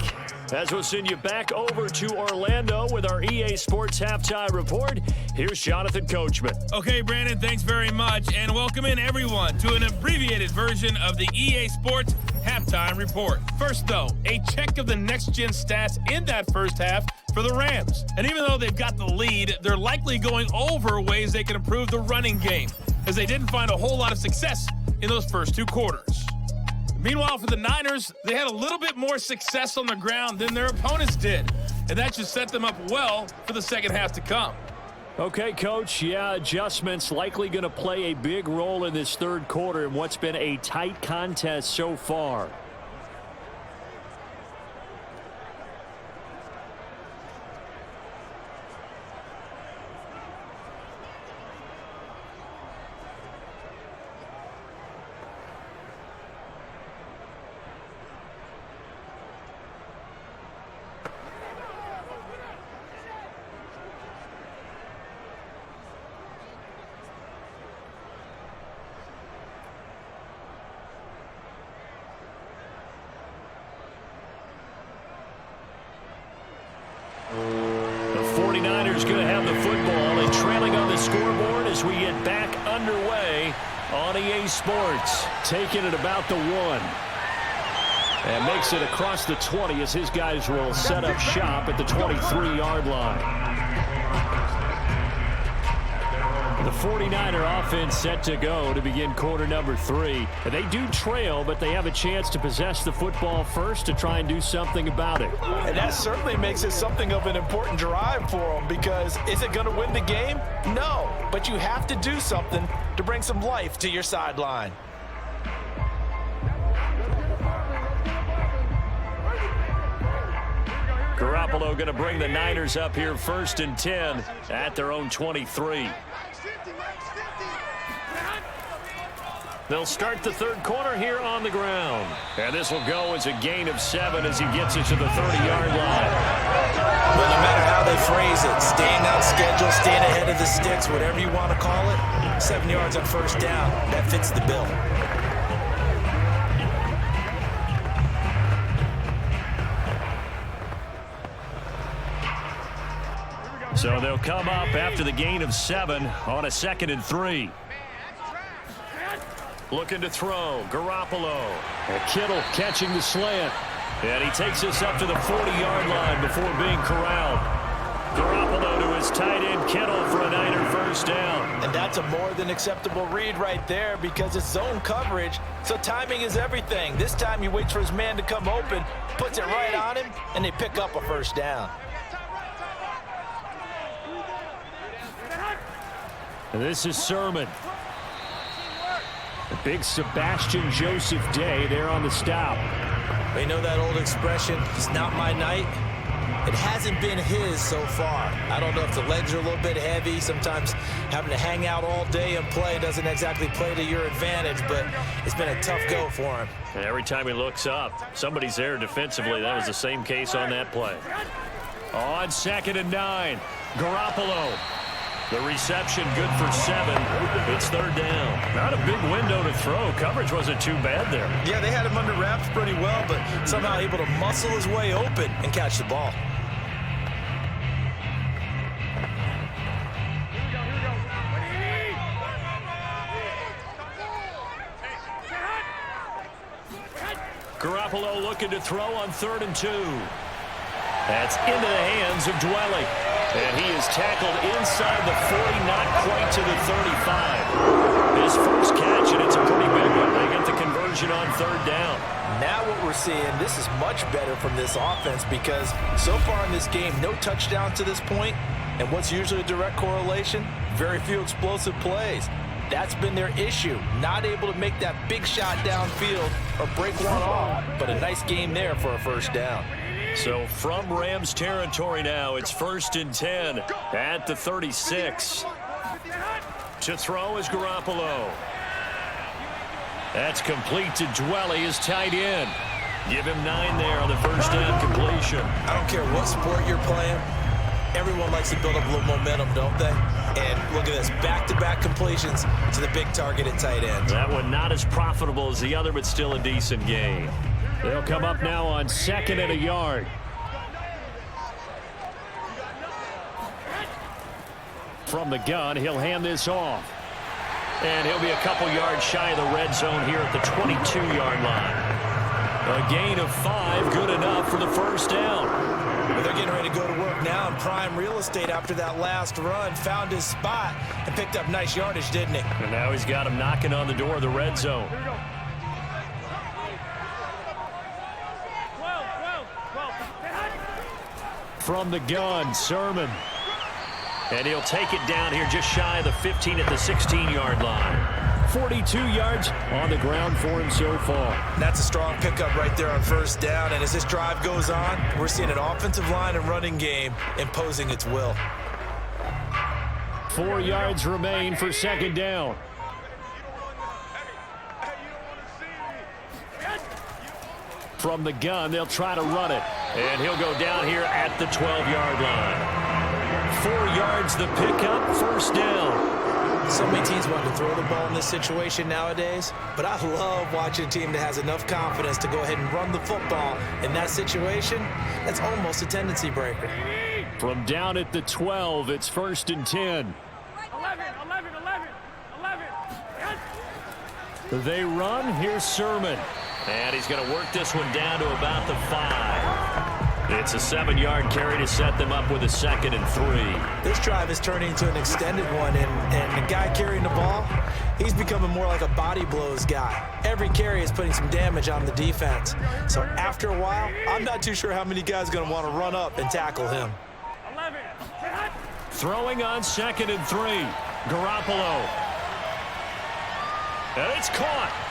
As we'll send you back over to Orlando with our EA Sports Halftime Report, here's Jonathan Coachman. Okay, Brandon, thanks very much, and welcome in everyone to an abbreviated version of the EA Sports Halftime Report. First, though, a check of the next-gen stats in that first half for the Rams. And even though they've got the lead, they're likely going over ways they can improve the running game, as they didn't find a whole lot of success in those first 2 quarters. Meanwhile, for the Niners, they had a little bit more success on the ground than their opponents did, and that should set them up well for the second half to come. Okay, Coach, yeah, adjustments likely going to play a big role in this 3rd quarter in what's been a tight contest so far. The 49ers going to have the football and trailing on the scoreboard as we get back underway on EA Sports. Taking it about the 1. And makes it across the 20 as his guys will set up shop at the 23-yard line. The 49er offense set to go to begin quarter number 3. And they do trail, but they have a chance to possess the football first to try and do something about it. And that certainly makes it something of an important drive for them, because is it going to win the game? No, but you have to do something to bring some life to your sideline. Garoppolo going to bring the Niners up here 1st and 10 at their own 23. They'll start the 3rd quarter here on the ground. And this will go as a gain of 7 as he gets it to the 30-yard line. Well, no matter how they phrase it, staying on schedule, staying ahead of the sticks, whatever you want to call it, 7 yards on first down, that fits the bill. So they'll come up after the gain of 7 on a 2nd and 3. Looking to throw, Garoppolo. And Kittle catching the slant. And he takes us up to the 40-yard line before being corralled. Garoppolo to his tight end, Kittle, for a Niner first down. And that's a more than acceptable read right there, because it's zone coverage, so timing is everything. This time he waits for his man to come open, puts it right on him, and they pick up a first down. And this is Sermon. The big Sebastian Joseph day there on the stop. They know that old expression, it's not my night. It hasn't been his so far. I don't know if the legs are a little bit heavy. Sometimes having to hang out all day and play doesn't exactly play to your advantage, but it's been a tough go for him. And every time he looks up, somebody's there defensively. That was the same case on that play. On 2nd and 9, Garoppolo. The reception good for 7. It's 3rd down. Not a big window to throw. Coverage wasn't too bad there. Yeah, they had him under wraps pretty well, but somehow able to muscle his way open and catch the ball. Garoppolo looking to throw on 3rd and 2. That's into the hands of Dwelly. And he is tackled inside the 40, not quite to the 35. His first catch, and it's a pretty big one. They get the conversion on 3rd down. Now what we're seeing, this is much better from this offense because so far in this game, no touchdowns to this point. And what's usually a direct correlation? Very few explosive plays. That's been their issue. Not able to make that big shot downfield or break one off. But a nice game there for a first down. So from Rams territory now, it's 1st and 10 at the 36. To throw is Garoppolo. That's complete to Dwelly, his tight end. Give him 9 there on the first down completion. I don't care what sport you're playing. Everyone likes to build up a little momentum, don't they? And look at this, back-to-back completions to the big target at tight end. That one not as profitable as the other, but still a decent gain. They'll come up now on 2nd and a yard. From the gun, he'll hand this off. And he'll be a couple yards shy of the red zone here at the 22-yard line. A gain of 5, good enough for the first down. Well, they're getting ready to go to work now in prime real estate after that last run. Found his spot and picked up nice yardage, didn't he? And now he's got him knocking on the door of the red zone. From the gun, Sermon. And he'll take it down here just shy of the 15 at the 16-yard line. 42 yards on the ground for him so far. That's a strong pickup right there on first down. And as this drive goes on, we're seeing an offensive line and running game imposing its will. 4 yards remain for 2nd down. From the gun, they'll try to run it. And he'll go down here at the 12-yard line. 4 yards the pickup, first down. So many teams want to throw the ball in this situation nowadays, but I love watching a team that has enough confidence to go ahead and run the football. In that situation, that's almost a tendency breaker. From down at the 12, it's 1st and 10. 11. They run, here's Sermon. And he's going to work this one down to about the 5. It's a 7-yard carry to set them up with a 2nd and 3. This drive is turning into an extended one, and the guy carrying the ball, he's becoming more like a body blows guy. Every carry is putting some damage on the defense. So after a while, I'm not too sure how many guys are going to want to run up and tackle him. 11. Throwing on 2nd and 3. Garoppolo. And it's caught.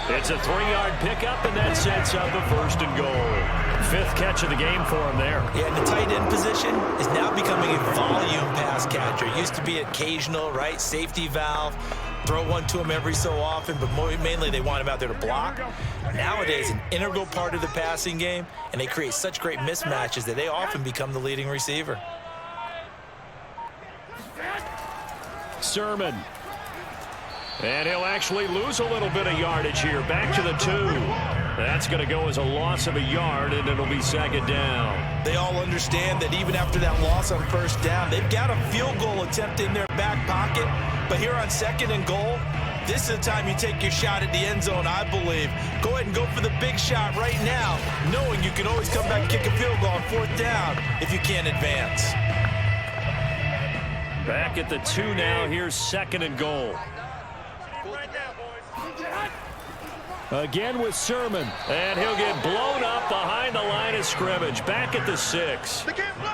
It's a 3-yard pickup, and that sets up a 1st and goal. 5th catch of the game for him there. Yeah, and the tight end position is now becoming a volume pass catcher. It used to be occasional, right? Safety valve. Throw one to him every so often, but mainly they want him out there to block. Nowadays, an integral part of the passing game, and they create such great mismatches that they often become the leading receiver. Sermon. And he'll actually lose a little bit of yardage here. Back to the 2. That's going to go as a loss of a yard, and it'll be 2nd down. They all understand that even after that loss on first down, they've got a field goal attempt in their back pocket. But here on 2nd and goal, this is the time you take your shot at the end zone, I believe. Go ahead and go for the big shot right now, knowing you can always come back and kick a field goal on 4th down if you can't advance. Back at the 2 now. Here's 2nd and goal. Again with Sermon, and he'll get blown up behind the line of scrimmage. Back at the 6.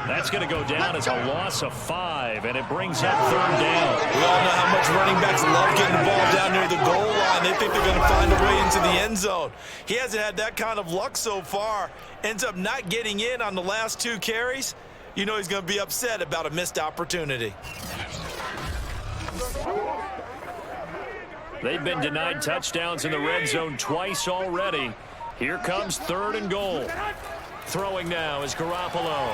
That's going to go down as a loss of 5, and it brings up 3rd down. We all know how much running backs love getting the ball down near the goal line. They think they're going to find a way into the end zone. He hasn't had that kind of luck so far. Ends up not getting in on the last 2 carries. You know he's going to be upset about a missed opportunity. They've been denied touchdowns in the red zone twice already. Here comes 3rd and goal. Throwing now is Garoppolo.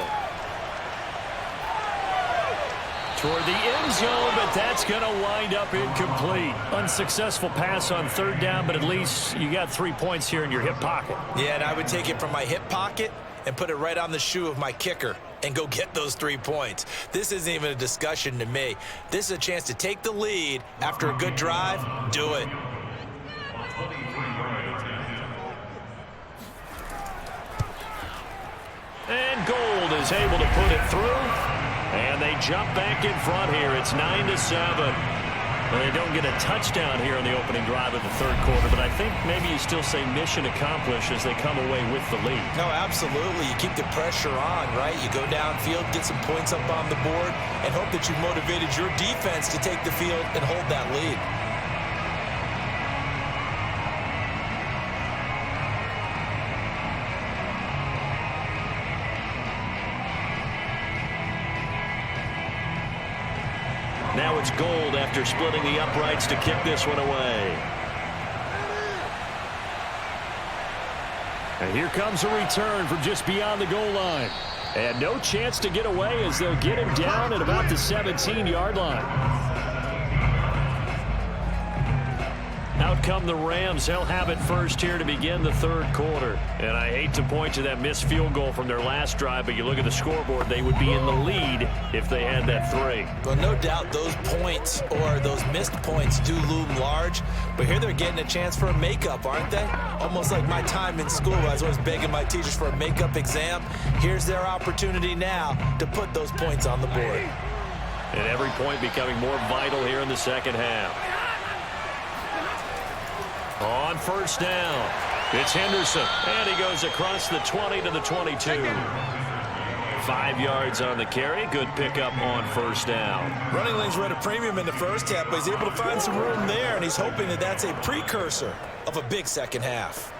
Toward the end zone, but that's going to wind up incomplete. Unsuccessful pass on 3rd down, but at least you got 3 points here in your hip pocket. Yeah, and I would take it from my hip pocket and put it right on the shoe of my kicker and go get those 3 points. This isn't even a discussion to me. This is a chance to take the lead after a good drive. Do it. And Gold is able to put it through. And they jump back in front here. It's 9-7. Well, they don't get a touchdown here in the opening drive of the third quarter, but I think maybe you still say mission accomplished as they come away with the lead. No, absolutely. You keep the pressure on, right? You go downfield, get some points up on the board, and hope that you've motivated your defense to take the field and hold that lead. Now it's Gold after splitting the uprights to kick this one away. And here comes a return from just beyond the goal line. And no chance to get away as they'll get him down at about the 17-yard line. Out come the Rams. They'll have it first here to begin the third quarter. And I hate to point to that missed field goal from their last drive, but you look at the scoreboard, they would be in the lead if they had that 3. Well, no doubt those points or those missed points do loom large, but here they're getting a chance for a makeup, aren't they? Almost like my time in school. I was always begging my teachers for a makeup exam. Here's their opportunity now to put those points on the board. And every point becoming more vital here in the second half. On first down, it's Henderson, and he goes across the 20 to the 22. 5 yards on the carry. Good pickup on first down. Running lanes were at a premium in the first half, but he's able to find some room there, and he's hoping that that's a precursor of a big second half.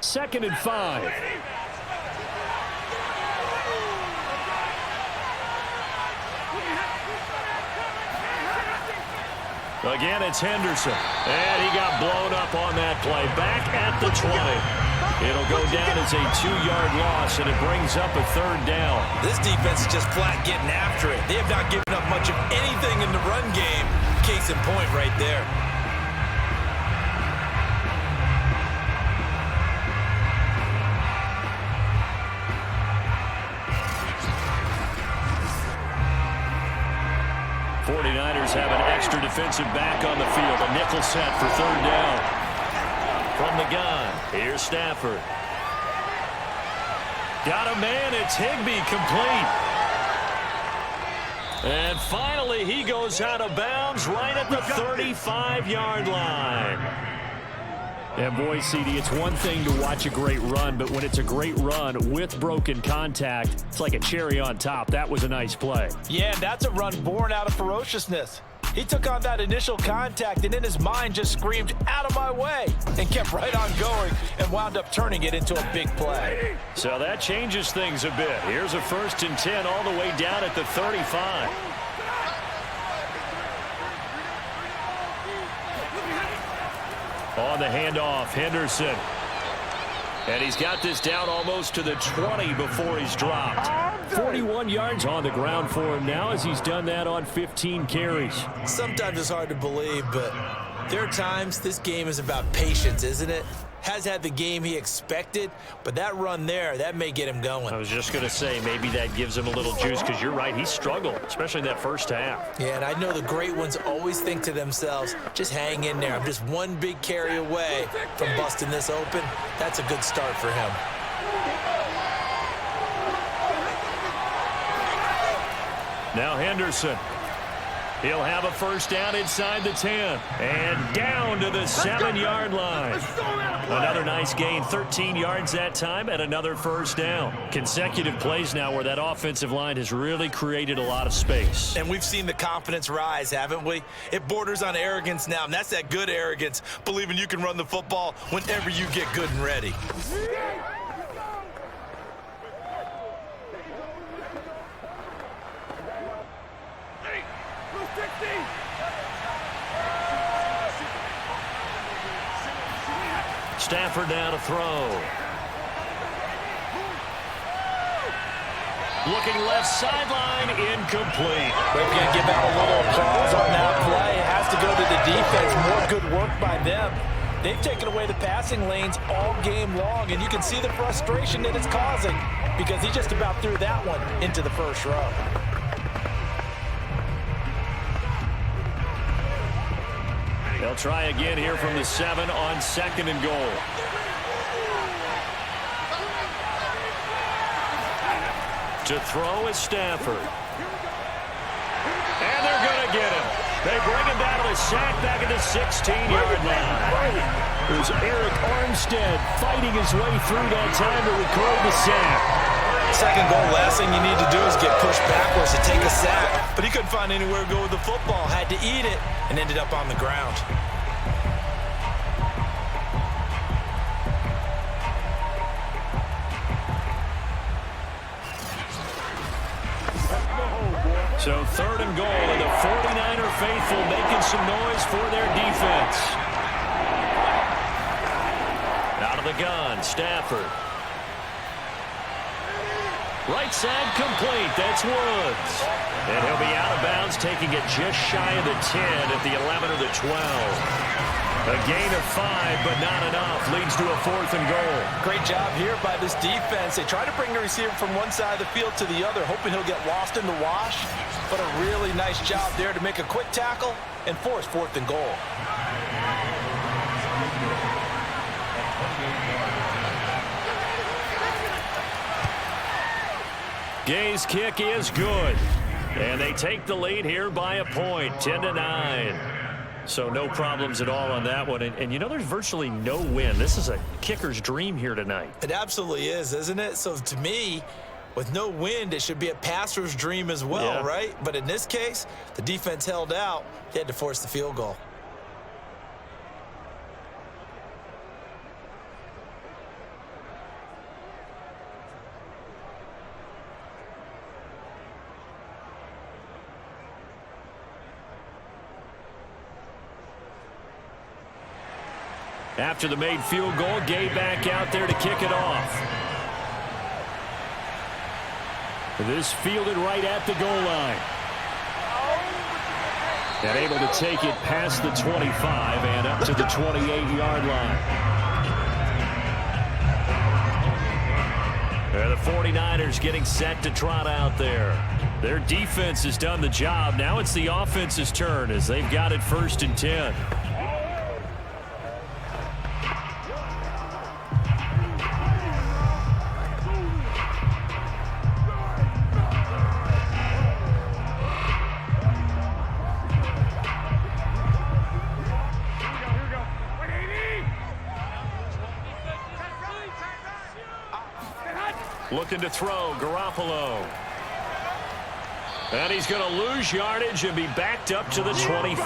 Second and 5. Again, it's Henderson. And he got blown up on that play. Back at the 20. It'll go down as a 2-yard loss, and it brings up a third down. This defense is just flat getting after it. They have not given up much of anything in the run game. Case in point right there. Have an extra defensive back on the field. A nickel set for third down. From the gun, here's Stafford. Got a man, it's Higbee, complete. And finally, he goes out of bounds right at the 35-yard line. And boy, CD, it's one thing to watch a great run, but when it's a great run with broken contact, it's like a cherry on top. That was a nice play. Yeah, and that's a run born out of ferociousness. He took on that initial contact and in his mind just screamed, "Out of my way," and kept right on going and wound up turning it into a big play. So that changes things a bit. Here's a 1st and 10 all the way down at the 35. On the handoff, Henderson. And he's got this down almost to the 20 before he's dropped. 41 yards on the ground for him now as he's done that on 15 carries. Sometimes it's hard to believe, but there are times this game is about patience, isn't it? Has had the game he expected, but that run there, that may get him going. I was just going to say, maybe that gives him a little juice because you're right, he struggled, especially in that first half. Yeah, and I know the great ones always think to themselves, just hang in there. I'm just one big carry away from busting this open. That's a good start for him. Now Henderson. He'll have a first down inside the 10. And down to the 7-yard line. Another nice gain, 13 yards that time, and another first down. Consecutive plays now where that offensive line has really created a lot of space. And we've seen the confidence rise, haven't we? It borders on arrogance now, and that's that good arrogance, believing you can run the football whenever you get good and ready. Stafford now to throw. Looking left sideline, incomplete. We're going to give out a little applause on that play. It has to go to the defense. More good work by them. They've taken away the passing lanes all game long, and you can see the frustration that it's causing because he just about threw that one into the first row. They'll try again here from the 7 on 2nd and goal. To throw is Stafford. And they're going to get him. They bring him down to the sack back at the 16-yard line. There's Eric Armstead fighting his way through that time to record the sack. Second goal, last thing you need to do is get pushed backwards to take a sack. But he couldn't find anywhere to go with the football. Had to eat it and ended up on the ground. So 3rd and goal, and the 49er faithful making some noise for their defense. Out of the gun, Stafford. Right side complete. That's Woods. And he'll be out of bounds, taking it just shy of the 10 at the 11 or the 12. A gain of 5, but not enough. Leads to a 4th and goal. Great job here by this defense. They try to bring the receiver from one side of the field to the other, hoping he'll get lost in the wash. But a really nice job there to make a quick tackle and force 4th and goal. Gay's kick is good. And they take the lead here by a point, 10-9. So no problems at all on that one. And you know, there's virtually no wind. This is a kicker's dream here tonight. It absolutely is, isn't it? So to me, with no wind, it should be a passer's dream as well, right? But in this case, the defense held out. They had to force the field goal. After the made field goal, Gay back out there to kick it off. This fielded right at the goal line. And able to take it past the 25 and up to the 28-yard line. And the 49ers getting set to trot out there. Their defense has done the job. Now it's the offense's turn as they've got it 1st and 10. Looking to throw, Garoppolo. And he's going to lose yardage and be backed up to the 25.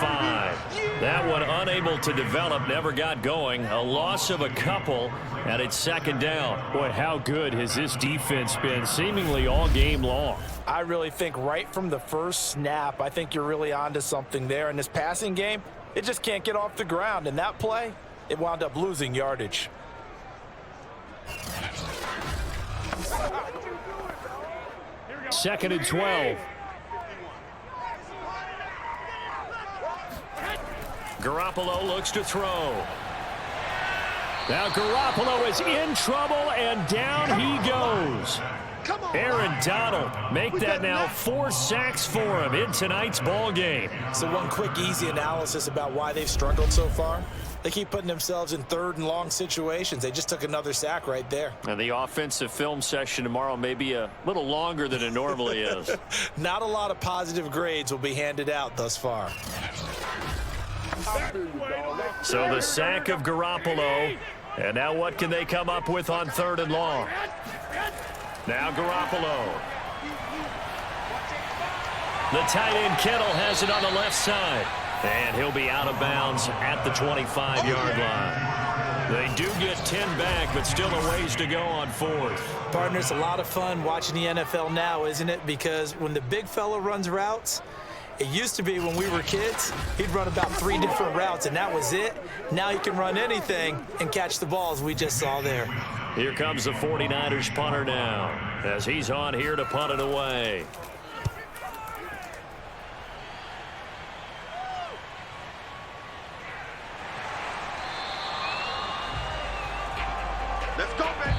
That one unable to develop, never got going. A loss of a couple, and it's 2nd down. Boy, how good has this defense been seemingly all game long? I really think right from the first snap, I think you're really onto something there. In this passing game, it just can't get off the ground. And that play, it wound up losing yardage. 2nd and 12. Garoppolo looks to throw. Now Garoppolo is in trouble, and down he goes. Aaron Donald make that now 4 sacks for him in tonight's ball game. So one quick, easy analysis about why they've struggled so far. They keep putting themselves in 3rd and long situations. They just took another sack right there. And the offensive film session tomorrow may be a little longer than it normally is. Not a lot of positive grades will be handed out thus far. So the sack of Garoppolo. And now what can they come up with on 3rd and long? Now Garoppolo. The tight end Kittle has it on the left side. And he'll be out of bounds at the 25-yard line. They do get 10 back, but still a ways to go on 4th. Partner, it's a lot of fun watching the NFL now, isn't it? Because when the big fella runs routes, it used to be when we were kids, he'd run about 3 different routes, and that was it. Now he can run anything and catch the balls we just saw there. Here comes the 49ers punter now, as he's on here to punt it away. Let's go, baby.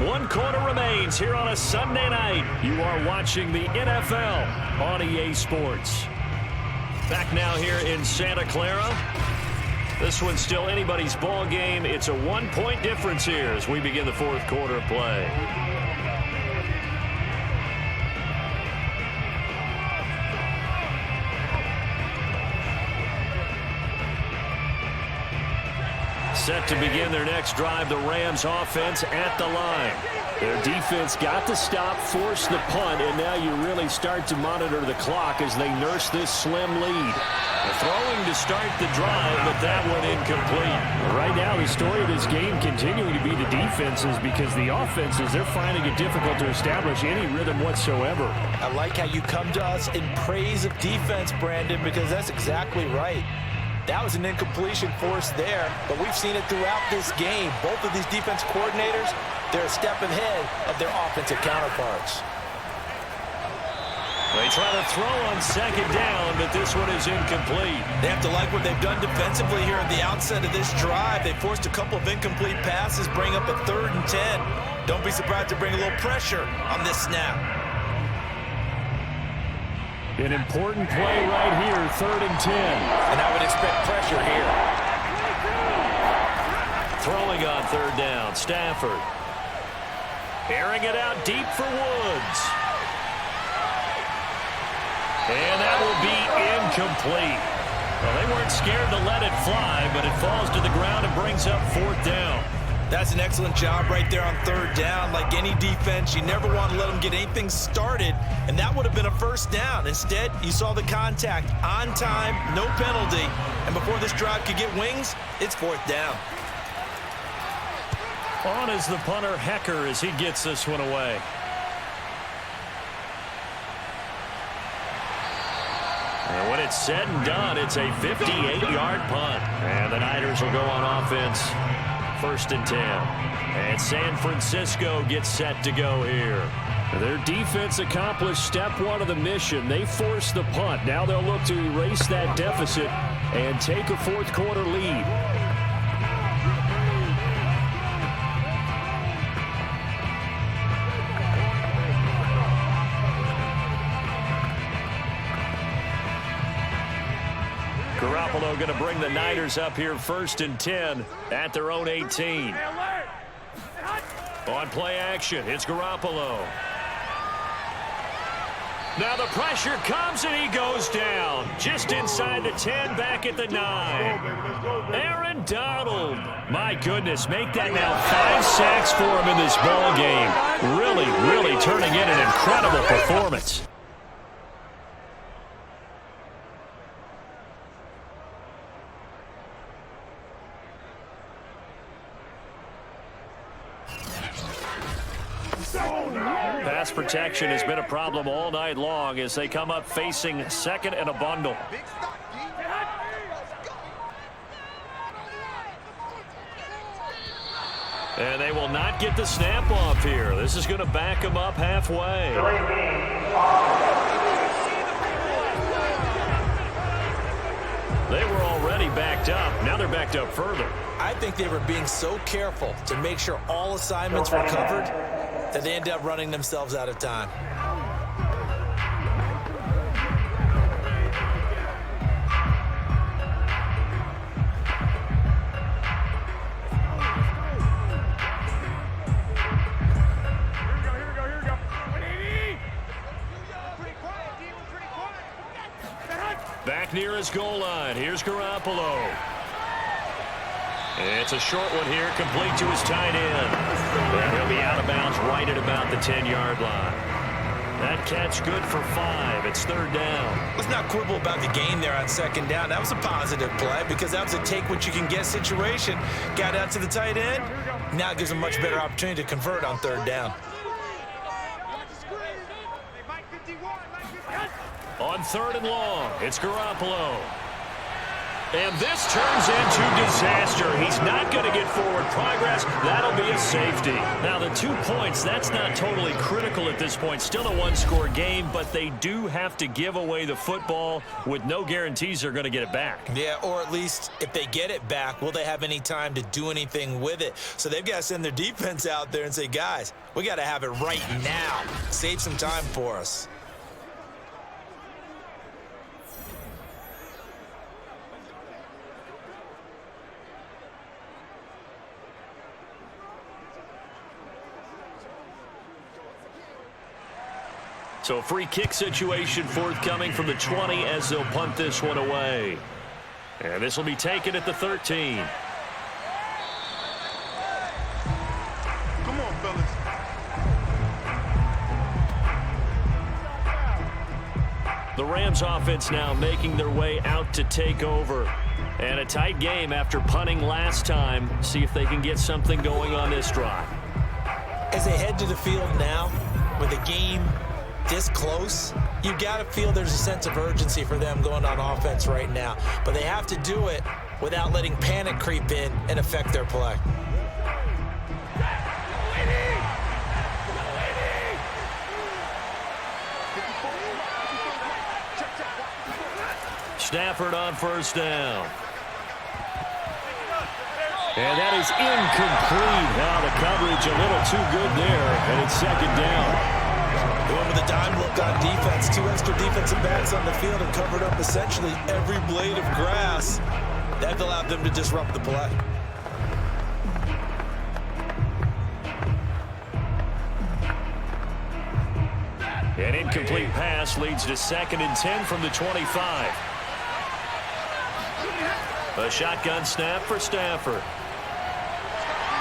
1 quarter remains here on a Sunday night. You are watching the NFL on EA Sports. Back now here in Santa Clara. This one's still anybody's ball game. It's a 1-point difference here as we begin the fourth quarter of play. Set to begin their next drive, the Rams offense at the line. Their defense got the stop, forced the punt, and now you really start to monitor the clock as they nurse this slim lead. Throwing to start the drive, but that one incomplete. Right now, the story of this game continuing to be the defenses because the offenses, they're finding it difficult to establish any rhythm whatsoever. I like how you come to us in praise of defense, Brandon, because that's exactly right. That was an incompletion forced there, but we've seen it throughout this game. Both of these defense coordinators, they're a step ahead of their offensive counterparts. They try to throw on second down, but this one is incomplete. They have to like what they've done defensively here at the outset of this drive. They forced a couple of incomplete passes, bring up a 3rd and 10. Don't be surprised to bring a little pressure on this snap. An important play right here, 3rd and 10. And I would expect pressure here. Throwing on 3rd down, Stafford. Airing it out deep for Woods. And that will be incomplete. Well, they weren't scared to let it fly, but it falls to the ground and brings up 4th down. That's an excellent job right there on 3rd down. Like any defense, you never want to let them get anything started, and that would have been a 1st down. Instead, you saw the contact on time, no penalty, and before this drive could get wings, it's 4th down. On is the punter, Hecker, as he gets this one away. And when it's said and done, it's a 58-yard punt. And the Niners will go on offense. 1st and 10. And San Francisco gets set to go here. Their defense accomplished step 1 of the mission. They forced the punt. Now they'll look to erase that deficit and take a fourth quarter lead. Garoppolo going to bring the Niners up here 1st and 10 at their own 18. On play action, it's Garoppolo. Now the pressure comes and he goes down. Just inside the 10, back at the 9. Aaron Donald. My goodness, make that now 5 sacks for him in this ball game. Really turning in an incredible performance. Pass protection has been a problem all night long as they come up facing 2nd and a bundle. And they will not get the snap off here. This is going to back them up halfway. They were already backed up. Now they're backed up further. I think they were being so careful to make sure all assignments were covered that they end up running themselves out of time. Back near his goal line. Here's Garoppolo. It's a short one here, complete to his tight end. And he'll be out of bounds right at about the 10-yard line. That catch good for 5. It's 3rd down. Let's not quibble about the gain there on 2nd down. That was a positive play because that was a take-what-you-can-get situation. Got out to the tight end. Now it gives them a much better opportunity to convert on 3rd down. On 3rd and long, it's Garoppolo. And this turns into disaster. He's not going to get forward progress. That'll be a safety. Now, the 2 points, that's not totally critical at this point. Still a 1-score game, but they do have to give away the football with no guarantees they're going to get it back. Yeah, or at least if they get it back, will they have any time to do anything with it? So they've got to send their defense out there and say, guys, we got to have it right now. Save some time for us. So a free kick situation forthcoming from the 20 as they'll punt this one away. And this will be taken at the 13. Come on, fellas. The Rams offense now making their way out to take over. And a tight game after punting last time. See if they can get something going on this drive. As they head to the field now, with the game this close, you got to feel there's a sense of urgency for them going on offense right now. But they have to do it without letting panic creep in and affect their play. Stafford on first down. And that is incomplete. Now the coverage a little too good there, and it's second down. Going with a dime look on defense. 2 extra defensive backs on the field and covered up essentially every blade of grass. That allowed them to disrupt the play. An incomplete pass leads to 2nd and 10 from the 25. A shotgun snap for Stafford.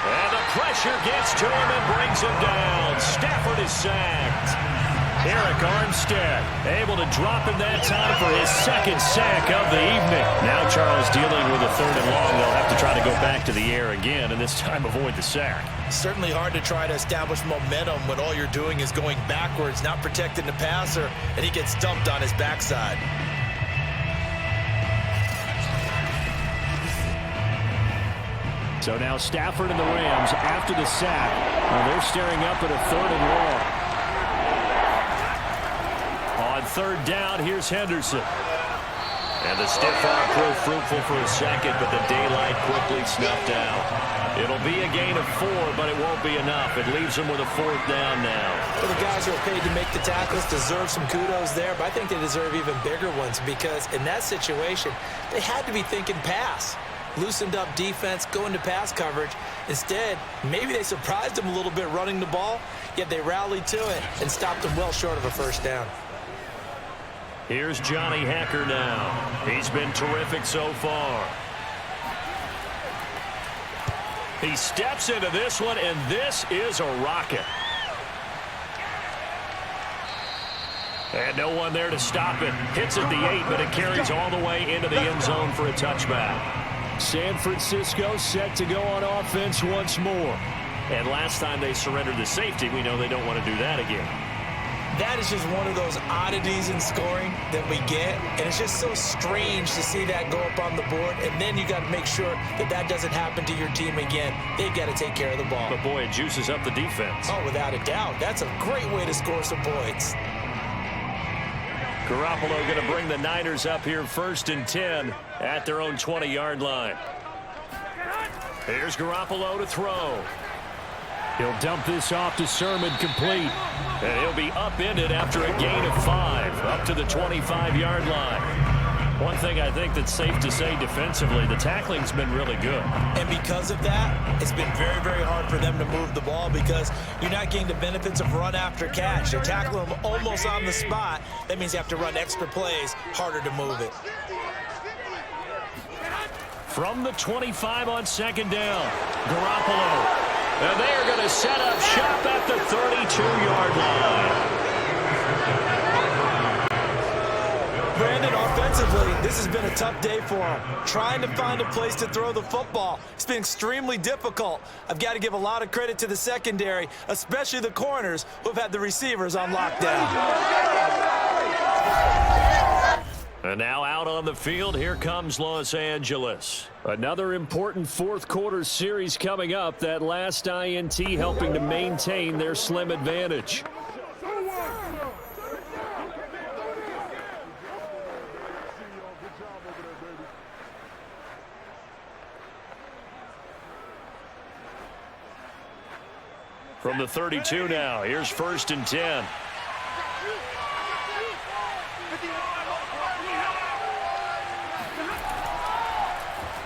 And the pressure gets to him and brings him down. Stafford is sacked. Eric Armstead able to drop in that time for his 2nd sack of the evening. Now Charles dealing with a 3rd and long. They'll have to try to go back to the air again, and this time avoid the sack. Certainly hard to try to establish momentum when all you're doing is going backwards, not protecting the passer, and he gets dumped on his backside. So now Stafford and the Rams after the sack. Well, they're staring up at a 3rd and long. On 3rd down, here's Henderson. And the stiff arm proved fruitful for a second, but the daylight quickly snuffed out. It'll be a gain of 4, but it won't be enough. It leaves them with a 4th down now. Well, the guys who are paid to make the tackles deserve some kudos there, but I think they deserve even bigger ones because in that situation, they had to be thinking pass. Loosened up defense, going to pass coverage. Instead, maybe they surprised them a little bit running the ball, yet they rallied to it and stopped them well short of a 1st down. Here's Johnny Hekker now. He's been terrific so far. He steps into this one, and this is a rocket. And no one there to stop it. Hits at the 8, but it carries all the way into the end zone for a touchback. San Francisco set to go on offense once more. And last time they surrendered the safety, we know they don't want to do that again. That is just one of those oddities in scoring that we get, and it's just so strange to see that go up on the board, and then you got to make sure that that doesn't happen to your team again. They've got to take care of the ball. But boy, it juices up the defense. Oh, without a doubt. That's a great way to score some points. Garoppolo going to bring the Niners up here 1st and 10 at their own 20-yard line. Here's Garoppolo to throw. He'll dump this off to Sermon, complete. And he'll be upended after a gain of 5 up to the 25-yard line. One thing I think that's safe to say defensively, the tackling's been really good. And because of that, it's been very, very hard for them to move the ball because you're not getting the benefits of run after catch. You're tackling them almost on the spot. That means you have to run extra plays, harder to move it. From the 25 on 2nd down, Garoppolo. And they are going to set up shop at the 32-yard line. Brandon, offensively, this has been a tough day for him. Trying to find a place to throw the football. It's been extremely difficult. I've got to give a lot of credit to the secondary, especially the corners who have had the receivers on lockdown. And now out on the field, here comes Los Angeles. Another important 4th quarter series coming up. That last INT helping to maintain their slim advantage. From the 32 now, here's 1st and 10.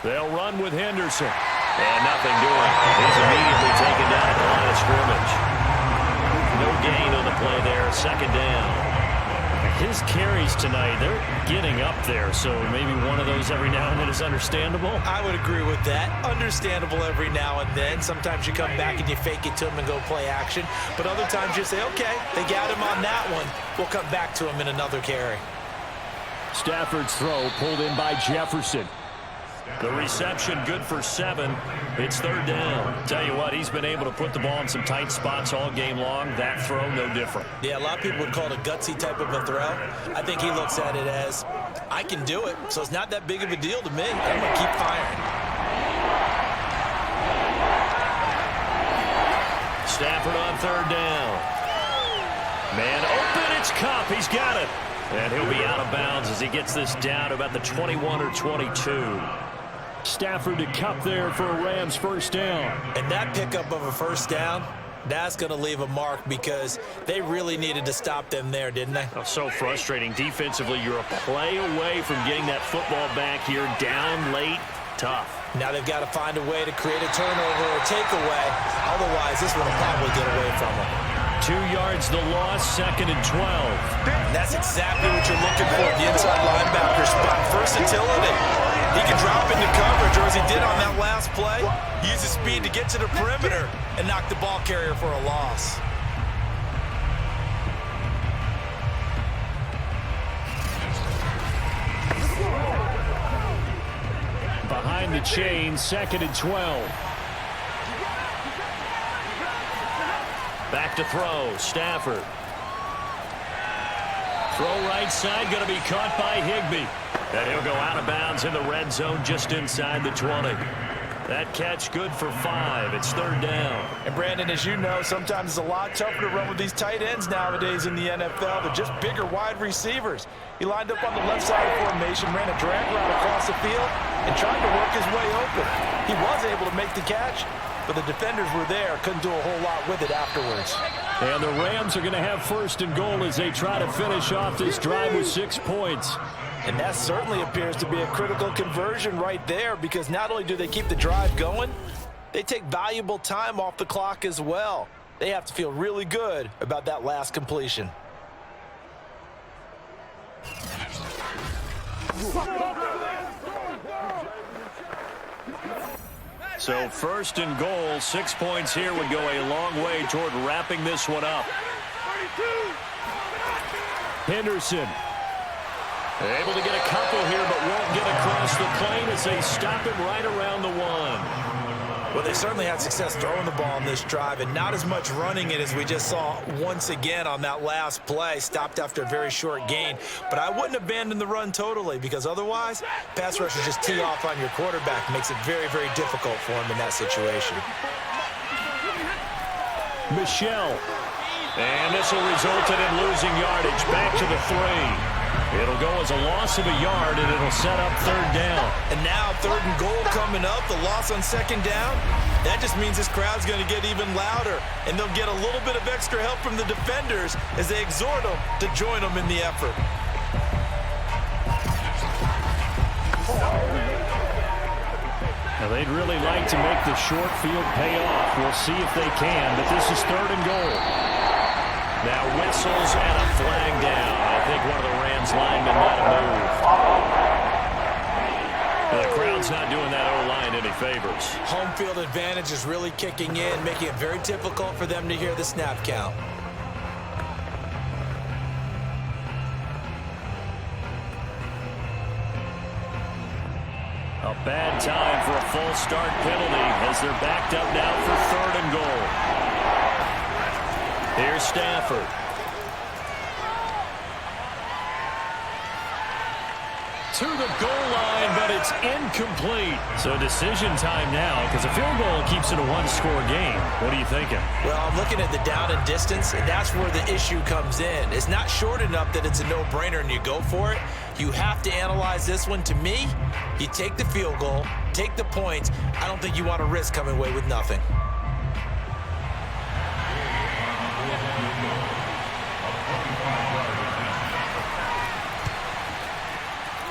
They'll run with Henderson. And nothing doing. He's immediately taken down at the line of scrimmage. No gain on the play there. 2nd down. his carries tonight, they're getting up there, so maybe one of those every now and then is understandable. I would agree with that. Understandable every now and then. Sometimes you come back and you fake it to him and go play action. But other times you say, okay, they got him on that one. We'll come back to him in another carry. Stafford's throw pulled in by Jefferson. The reception good for 7. It's third down. Tell you what, he's been able to put the ball in some tight spots all game long. That throw, no different. Yeah, a lot of people would call it a gutsy type of a throw. I think he looks at it as, I can do it, so it's not that big of a deal to me. I'm going to keep firing. Stafford on third down. Man open, it's Kupp. He's got it. And he'll be out of bounds as he gets this down to about the 21 or 22. Stafford to Kupp there for a Rams first down. And that pickup of a first down, that's going to leave a mark because they really needed to stop them there, didn't they? Oh, so frustrating. Defensively, you're a play away from getting that football back here. Down late, tough. Now they've got to find a way to create a turnover or takeaway. Otherwise, this one will probably get away from them. 2 yards the loss, 2nd and 12. That's exactly what you're looking for, the inside linebacker spot. Versatility. He can drop into coverage, or as he did on that last play, use his speed to get to the perimeter and knock the ball carrier for a loss. Behind the chain, 2nd and 12. Back to throw, Stafford. Throw right side, going to be caught by Higbee. And he'll go out of bounds in the red zone just inside the 20. That catch good for 5. It's third down. And Brandon, as you know, sometimes it's a lot tougher to run with these tight ends nowadays in the NFL. They're just bigger wide receivers. He lined up on the left side of formation, ran a drag route across the field, and tried to work his way open. He was able to make the catch, but the defenders were there, couldn't do a whole lot with it afterwards. And the Rams are going to have first and goal as they try to finish off this drive with 6 points. And that certainly appears to be a critical conversion right there, because not only do they keep the drive going, they take valuable time off the clock as well. They have to feel really good about that last completion. So first and goal, 6 points here would go a long way toward wrapping this one up. Henderson able to get a couple here, but won't get across the plane as they stop it right around the 1. Well, they certainly had success throwing the ball on this drive, and not as much running it as we just saw once again on that last play. Stopped after a very short gain. But I wouldn't abandon the run totally, because otherwise, pass rushers just tee off on your quarterback. Makes it very, very difficult for him in that situation. Michelle. And this will result in him losing yardage. Back to the 3. It'll go as a loss of a yard, and it'll set up third down. And now third and goal coming up, the loss on second down. That just means this crowd's going to get even louder, and they'll get a little bit of extra help from the defenders as they exhort them to join them in the effort. Now they'd really like to make the short field pay off. We'll see if they can, but this is third and goal. Now whistles and a flag down. I think one of the Rams linemen might have moved. The crowd's not doing that O-line any favors. Home field advantage is really kicking in, making it very difficult for them to hear the snap count. A bad time for a false start penalty as they're backed up now for third and goal. Here's Stafford. To the goal line, but it's incomplete. So decision time now, because a field goal keeps it a one-score game. What are you thinking? Well, I'm looking at the down and distance, and that's where the issue comes in. It's not short enough that it's a no-brainer and you go for it. You have to analyze this one. To me, you take the field goal, take the points. I don't think you want to risk coming away with nothing.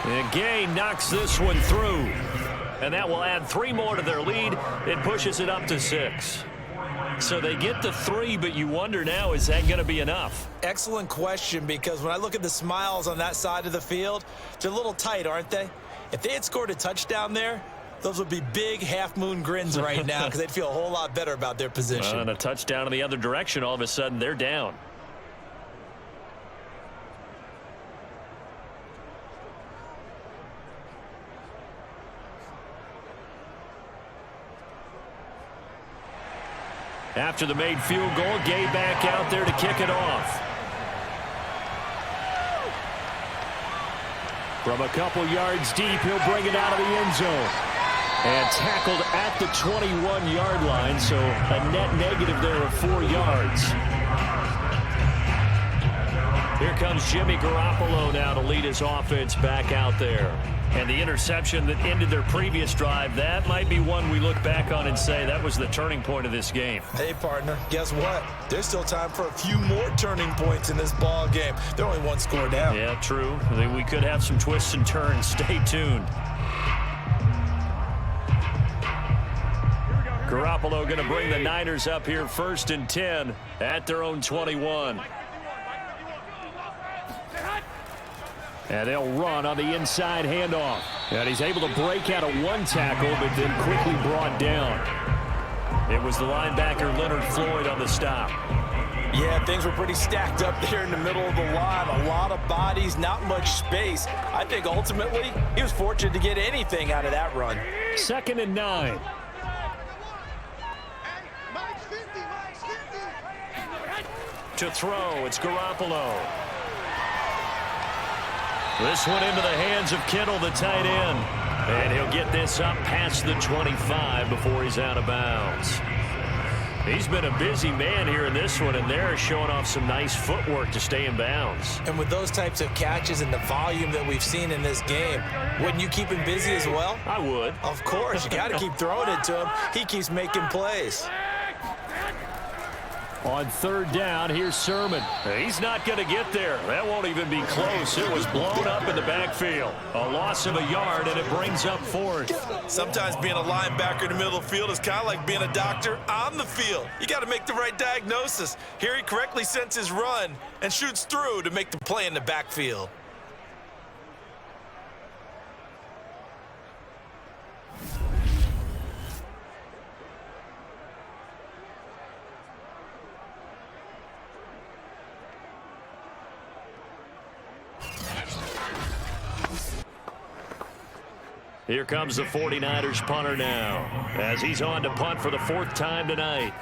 And Gay knocks this one through. And that will add 3 more to their lead. It pushes it up to 6. So they get the 3, but you wonder now, is that going to be enough? Excellent question, because when I look at the smiles on that side of the field, they're a little tight, aren't they? If they had scored a touchdown there, those would be big half-moon grins right now because they'd feel a whole lot better about their position. And a touchdown in the other direction, all of a sudden they're down. After the made field goal, Gay back out there to kick it off. From a couple yards deep, he'll bring it out of the end zone. And tackled at the 21-yard line, so a net negative there of 4 yards. Here comes Jimmy Garoppolo now to lead his offense back out there. And the interception that ended their previous drive, that might be one we look back on and say that was the turning point of this game. Hey, partner, guess what? There's still time for a few more turning points in this ball game. They're only 1 score down. Yeah, true. We could have some twists and turns. Stay tuned. Garoppolo going to bring the Niners up here 1st and 10 at their own 21. And they'll run on the inside handoff. And he's able to break out of 1 tackle, but then quickly brought down. It was the linebacker Leonard Floyd on the stop. Yeah, things were pretty stacked up there in the middle of the line. A lot of bodies, not much space. I think ultimately he was fortunate to get anything out of that run. 2nd and 9. To throw, it's Garoppolo. This one into the hands of Kittle, the tight end. And he'll get this up past the 25 before he's out of bounds. He's been a busy man here in this one, and they're showing off some nice footwork to stay in bounds. And with those types of catches and the volume that we've seen in this game, wouldn't you keep him busy as well? I would. Of course. You got to keep throwing it to him. He keeps making plays. On 3rd down, here's Sermon. He's not going to get there. That won't even be close. It was blown up in the backfield. A loss of a yard, and it brings up 4th. Sometimes being a linebacker in the middle of the field is kind of like being a doctor on the field. You got to make the right diagnosis. Here he correctly senses run and shoots through to make the play in the backfield. Here comes the 49ers punter now, as he's on to punt for the 4th time tonight.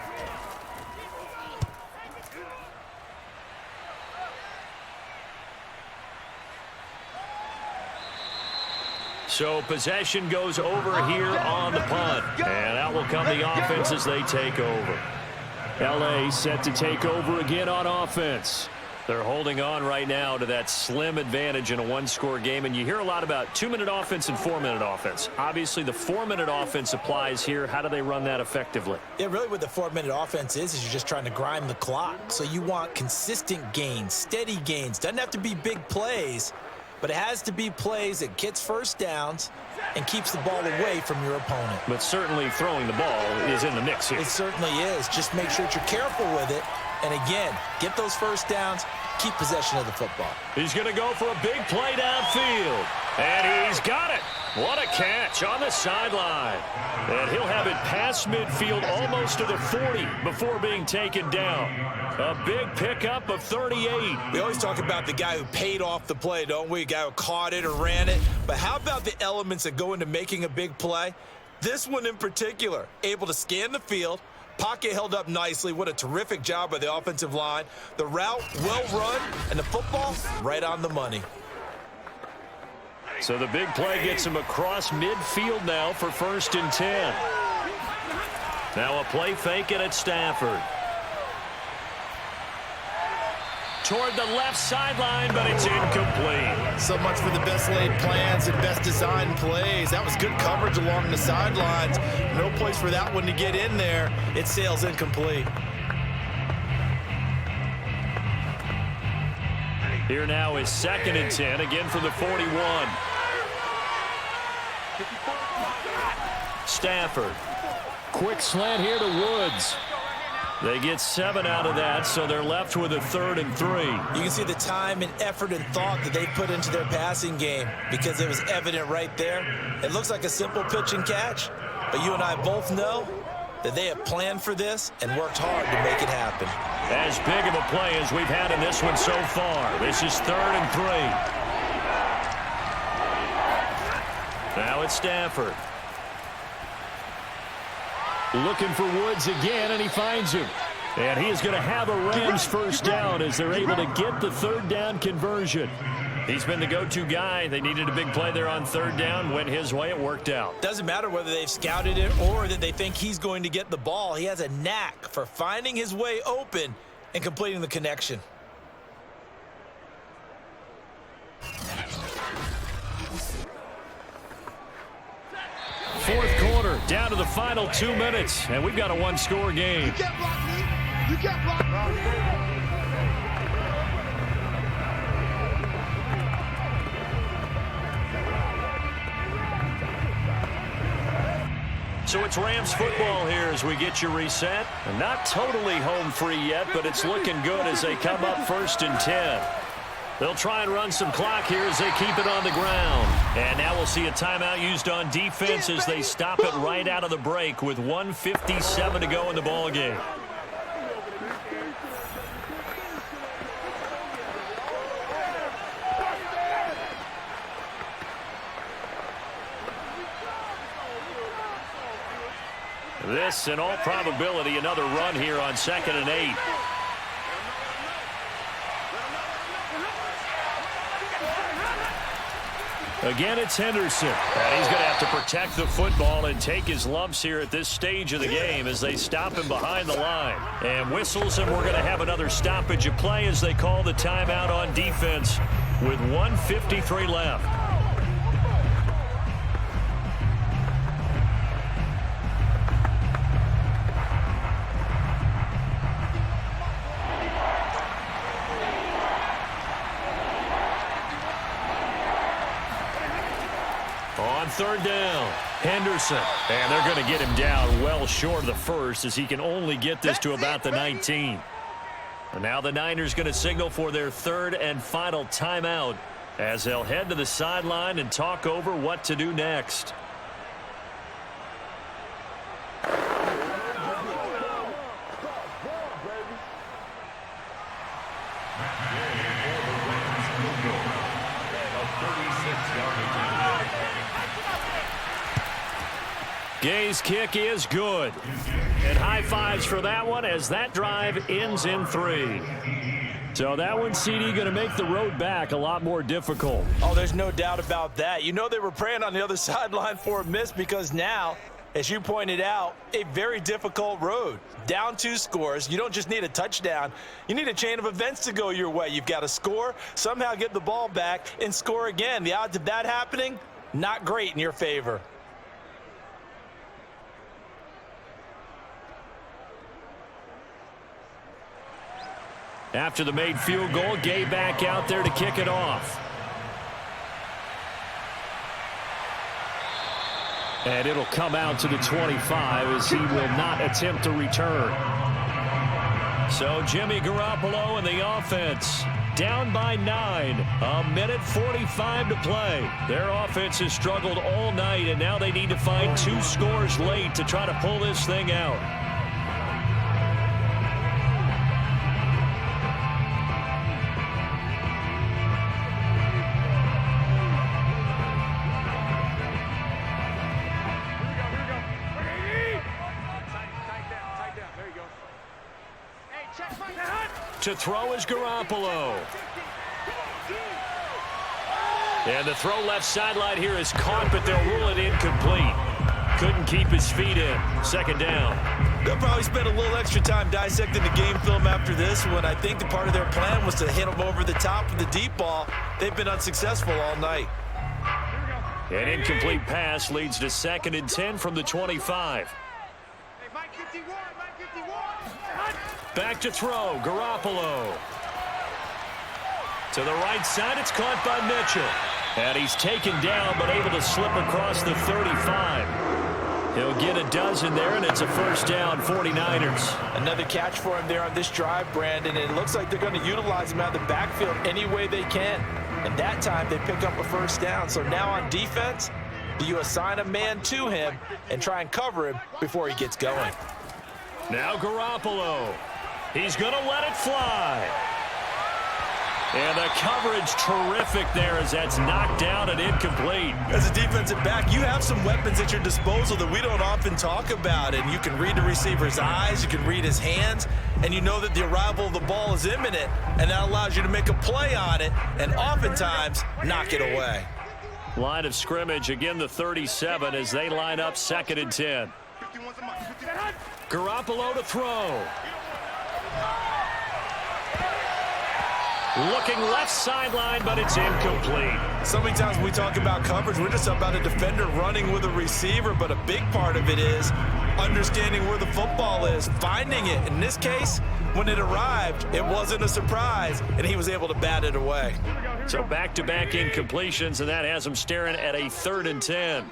So possession goes over here on the punt, and out will come the offense as they take over. LA set to take over again on offense. They're holding on right now to that slim advantage in a 1-score game, and you hear a lot about 2-minute offense and 4-minute offense. Obviously, the 4-minute offense applies here. How do they run that effectively? Yeah, really what the 4-minute offense is you're just trying to grind the clock. So you want consistent gains, steady gains. Doesn't have to be big plays, but it has to be plays that gets first downs and keeps the ball away from your opponent. But certainly throwing the ball is in the mix here. It certainly is. Just make sure that you're careful with it. And again, get those first downs, keep possession of the football. He's going to go for a big play downfield. And he's got it. What a catch on the sideline. And he'll have it past midfield almost to the 40 before being taken down. A big pickup of 38. We always talk about the guy who paid off the play, don't we? A guy who caught it or ran it. But how about the elements that go into making a big play? This one in particular, able to scan the field, pocket held up nicely. What a terrific job by the offensive line. The route well run, and the football right on the money. So the big play gets him across midfield now for 1st and 10. Now a play fake it at Stafford. Toward the left sideline, but it's incomplete. So much for the best laid plans and best designed plays. That was good coverage along the sidelines. No place for that one to get in there. It sails incomplete. Here now is 2nd and 10, again from the 41. Stafford. Quick slant here to Woods. They get 7 out of that, so they're left with a 3rd and 3. You can see the time and effort and thought that they put into their passing game because it was evident right there. It looks like a simple pitch and catch, but you and I both know that they have planned for this and worked hard to make it happen. As big of a play as we've had in this one so far. This is 3rd and 3. Now it's Stafford. Looking for Woods again, and he finds him. And he is going to have a Rams first down as they're able to get the 3rd down conversion. He's been the go-to guy. They needed a big play there on 3rd down. Went his way. It worked out. Doesn't matter whether they've scouted it or that they think he's going to get the ball. He has a knack for finding his way open and completing the connection. Fourth quarter, down to the final 2 minutes, and we've got a 1-score game. You can't block me. You can't block me. So it's Rams football here as we get you reset. Not totally home free yet, but it's looking good as they come up 1st and 10. They'll try and run some clock here as they keep it on the ground. And now we'll see a timeout used on defense as they stop it right out of the break with 1:57 to go in the ballgame. This, in all probability, another run here on 2nd and 8. Again, it's Henderson. And he's going to have to protect the football and take his lumps here at this stage of the game as they stop him behind the line. And whistles, and we're going to have another stoppage of play as they call the timeout on defense with 1:53 left. On 3rd down, Henderson. And they're going to get him down well short of the first as he can only get this to about the 19. And now the Niners going to signal for their 3rd and final timeout as they'll head to the sideline and talk over what to do next. Gay's kick is good. And high fives for that one as that drive ends in 3. So that one, CD, going to make the road back a lot more difficult. Oh, there's no doubt about that. You know they were praying on the other sideline for a miss because now, as you pointed out, a very difficult road. Down 2 scores. You don't just need a touchdown. You need a chain of events to go your way. You've got to score, somehow get the ball back, and score again. The odds of that happening, not great in your favor. After the made field goal, Gay back out there to kick it off. And it'll come out to the 25 as he will not attempt to return. So Jimmy Garoppolo and the offense down by 9. 1:45 to play. Their offense has struggled all night, and now they need to find 2 scores late to try to pull this thing out. To throw is Garoppolo. And the throw left sideline here is caught, but they'll rule it incomplete. Couldn't keep his feet in. 2nd down. They'll probably spend a little extra time dissecting the game film after this one. I think the part of their plan was to hit him over the top with the deep ball. They've been unsuccessful all night. An incomplete pass leads to 2nd and 10 from the 25. Hey, Mike 51, Mike 51. Back to throw, Garoppolo. To the right side, it's caught by Mitchell. And he's taken down, but able to slip across the 35. He'll get a dozen there, and it's a first down, 49ers. Another catch for him there on this drive, Brandon. And it looks like they're going to utilize him out of the backfield any way they can. And that time they pick up a first down. So now on defense, do you assign a man to him and try and cover him before he gets going? Now Garoppolo. He's going to let it fly. And the coverage terrific there as that's knocked down and incomplete. As a defensive back, you have some weapons at your disposal that we don't often talk about. And you can read the receiver's eyes, you can read his hands, and you know that the arrival of the ball is imminent, and that allows you to make a play on it and oftentimes knock it away. Line of scrimmage, again the 37 as they line up 2nd and 10. Garoppolo to throw. Looking left sideline, but it's incomplete. So many times when we talk about coverage, we're just about a defender running with a receiver, but a big part of it is understanding where the football is, finding it. In this case, when it arrived, it wasn't a surprise, and he was able to bat it away. So back-to-back incompletions, and that has him staring at a 3rd and 10.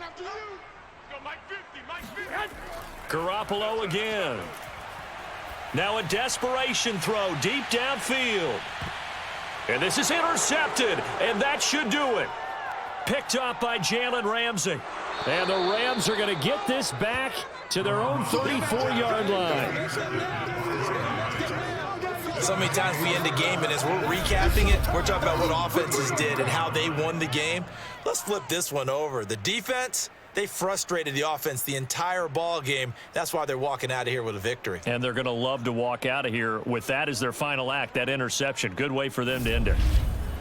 Garoppolo again. Now a desperation throw deep downfield. And this is intercepted, and that should do it. Picked up by Jalen Ramsey. And the Rams are going to get this back to their own 34-yard line. So many times we end the game, and as we're recapping it, we're talking about what offenses did and how they won the game. Let's flip this one over. The defense, they frustrated the offense the entire ball game. That's why they're walking out of here with a victory. And they're going to love to walk out of here with that as their final act, that interception. Good way for them to end it.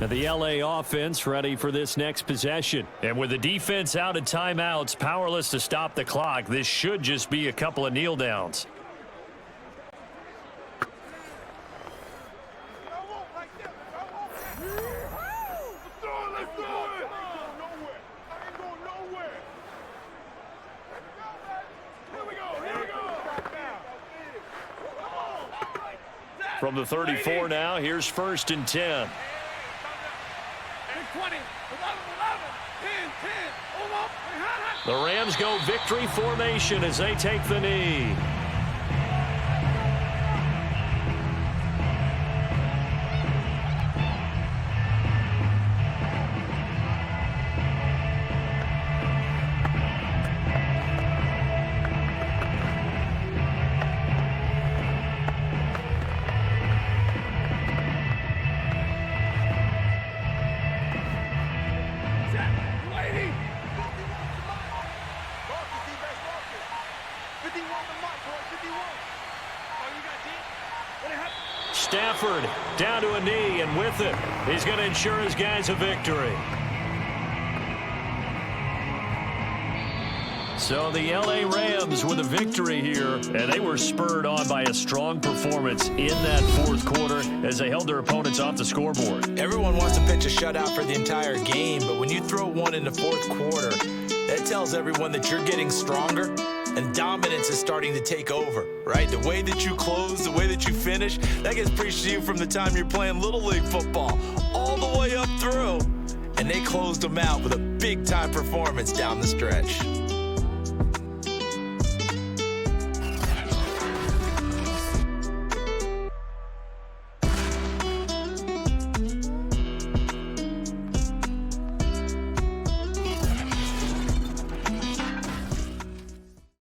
Now the LA offense ready for this next possession. And with the defense out of timeouts, powerless to stop the clock, this should just be a couple of kneel downs. From the 34 now, here's 1st and 10. 20, 11, 10, 10, The Rams go victory formation as they take the knee. Stafford down to a knee, and with it, he's going to ensure his guys a victory. So the LA Rams with a victory here, and they were spurred on by a strong performance in that 4th quarter as they held their opponents off the scoreboard. Everyone wants to pitch a shutout for the entire game, but when you throw one in the 4th quarter, that tells everyone that you're getting stronger and dominance is starting to take over, right? The way that you close, the way that you finish, that gets preached to you from the time you're playing Little League football all the way up through, and they closed them out with a big-time performance down the stretch.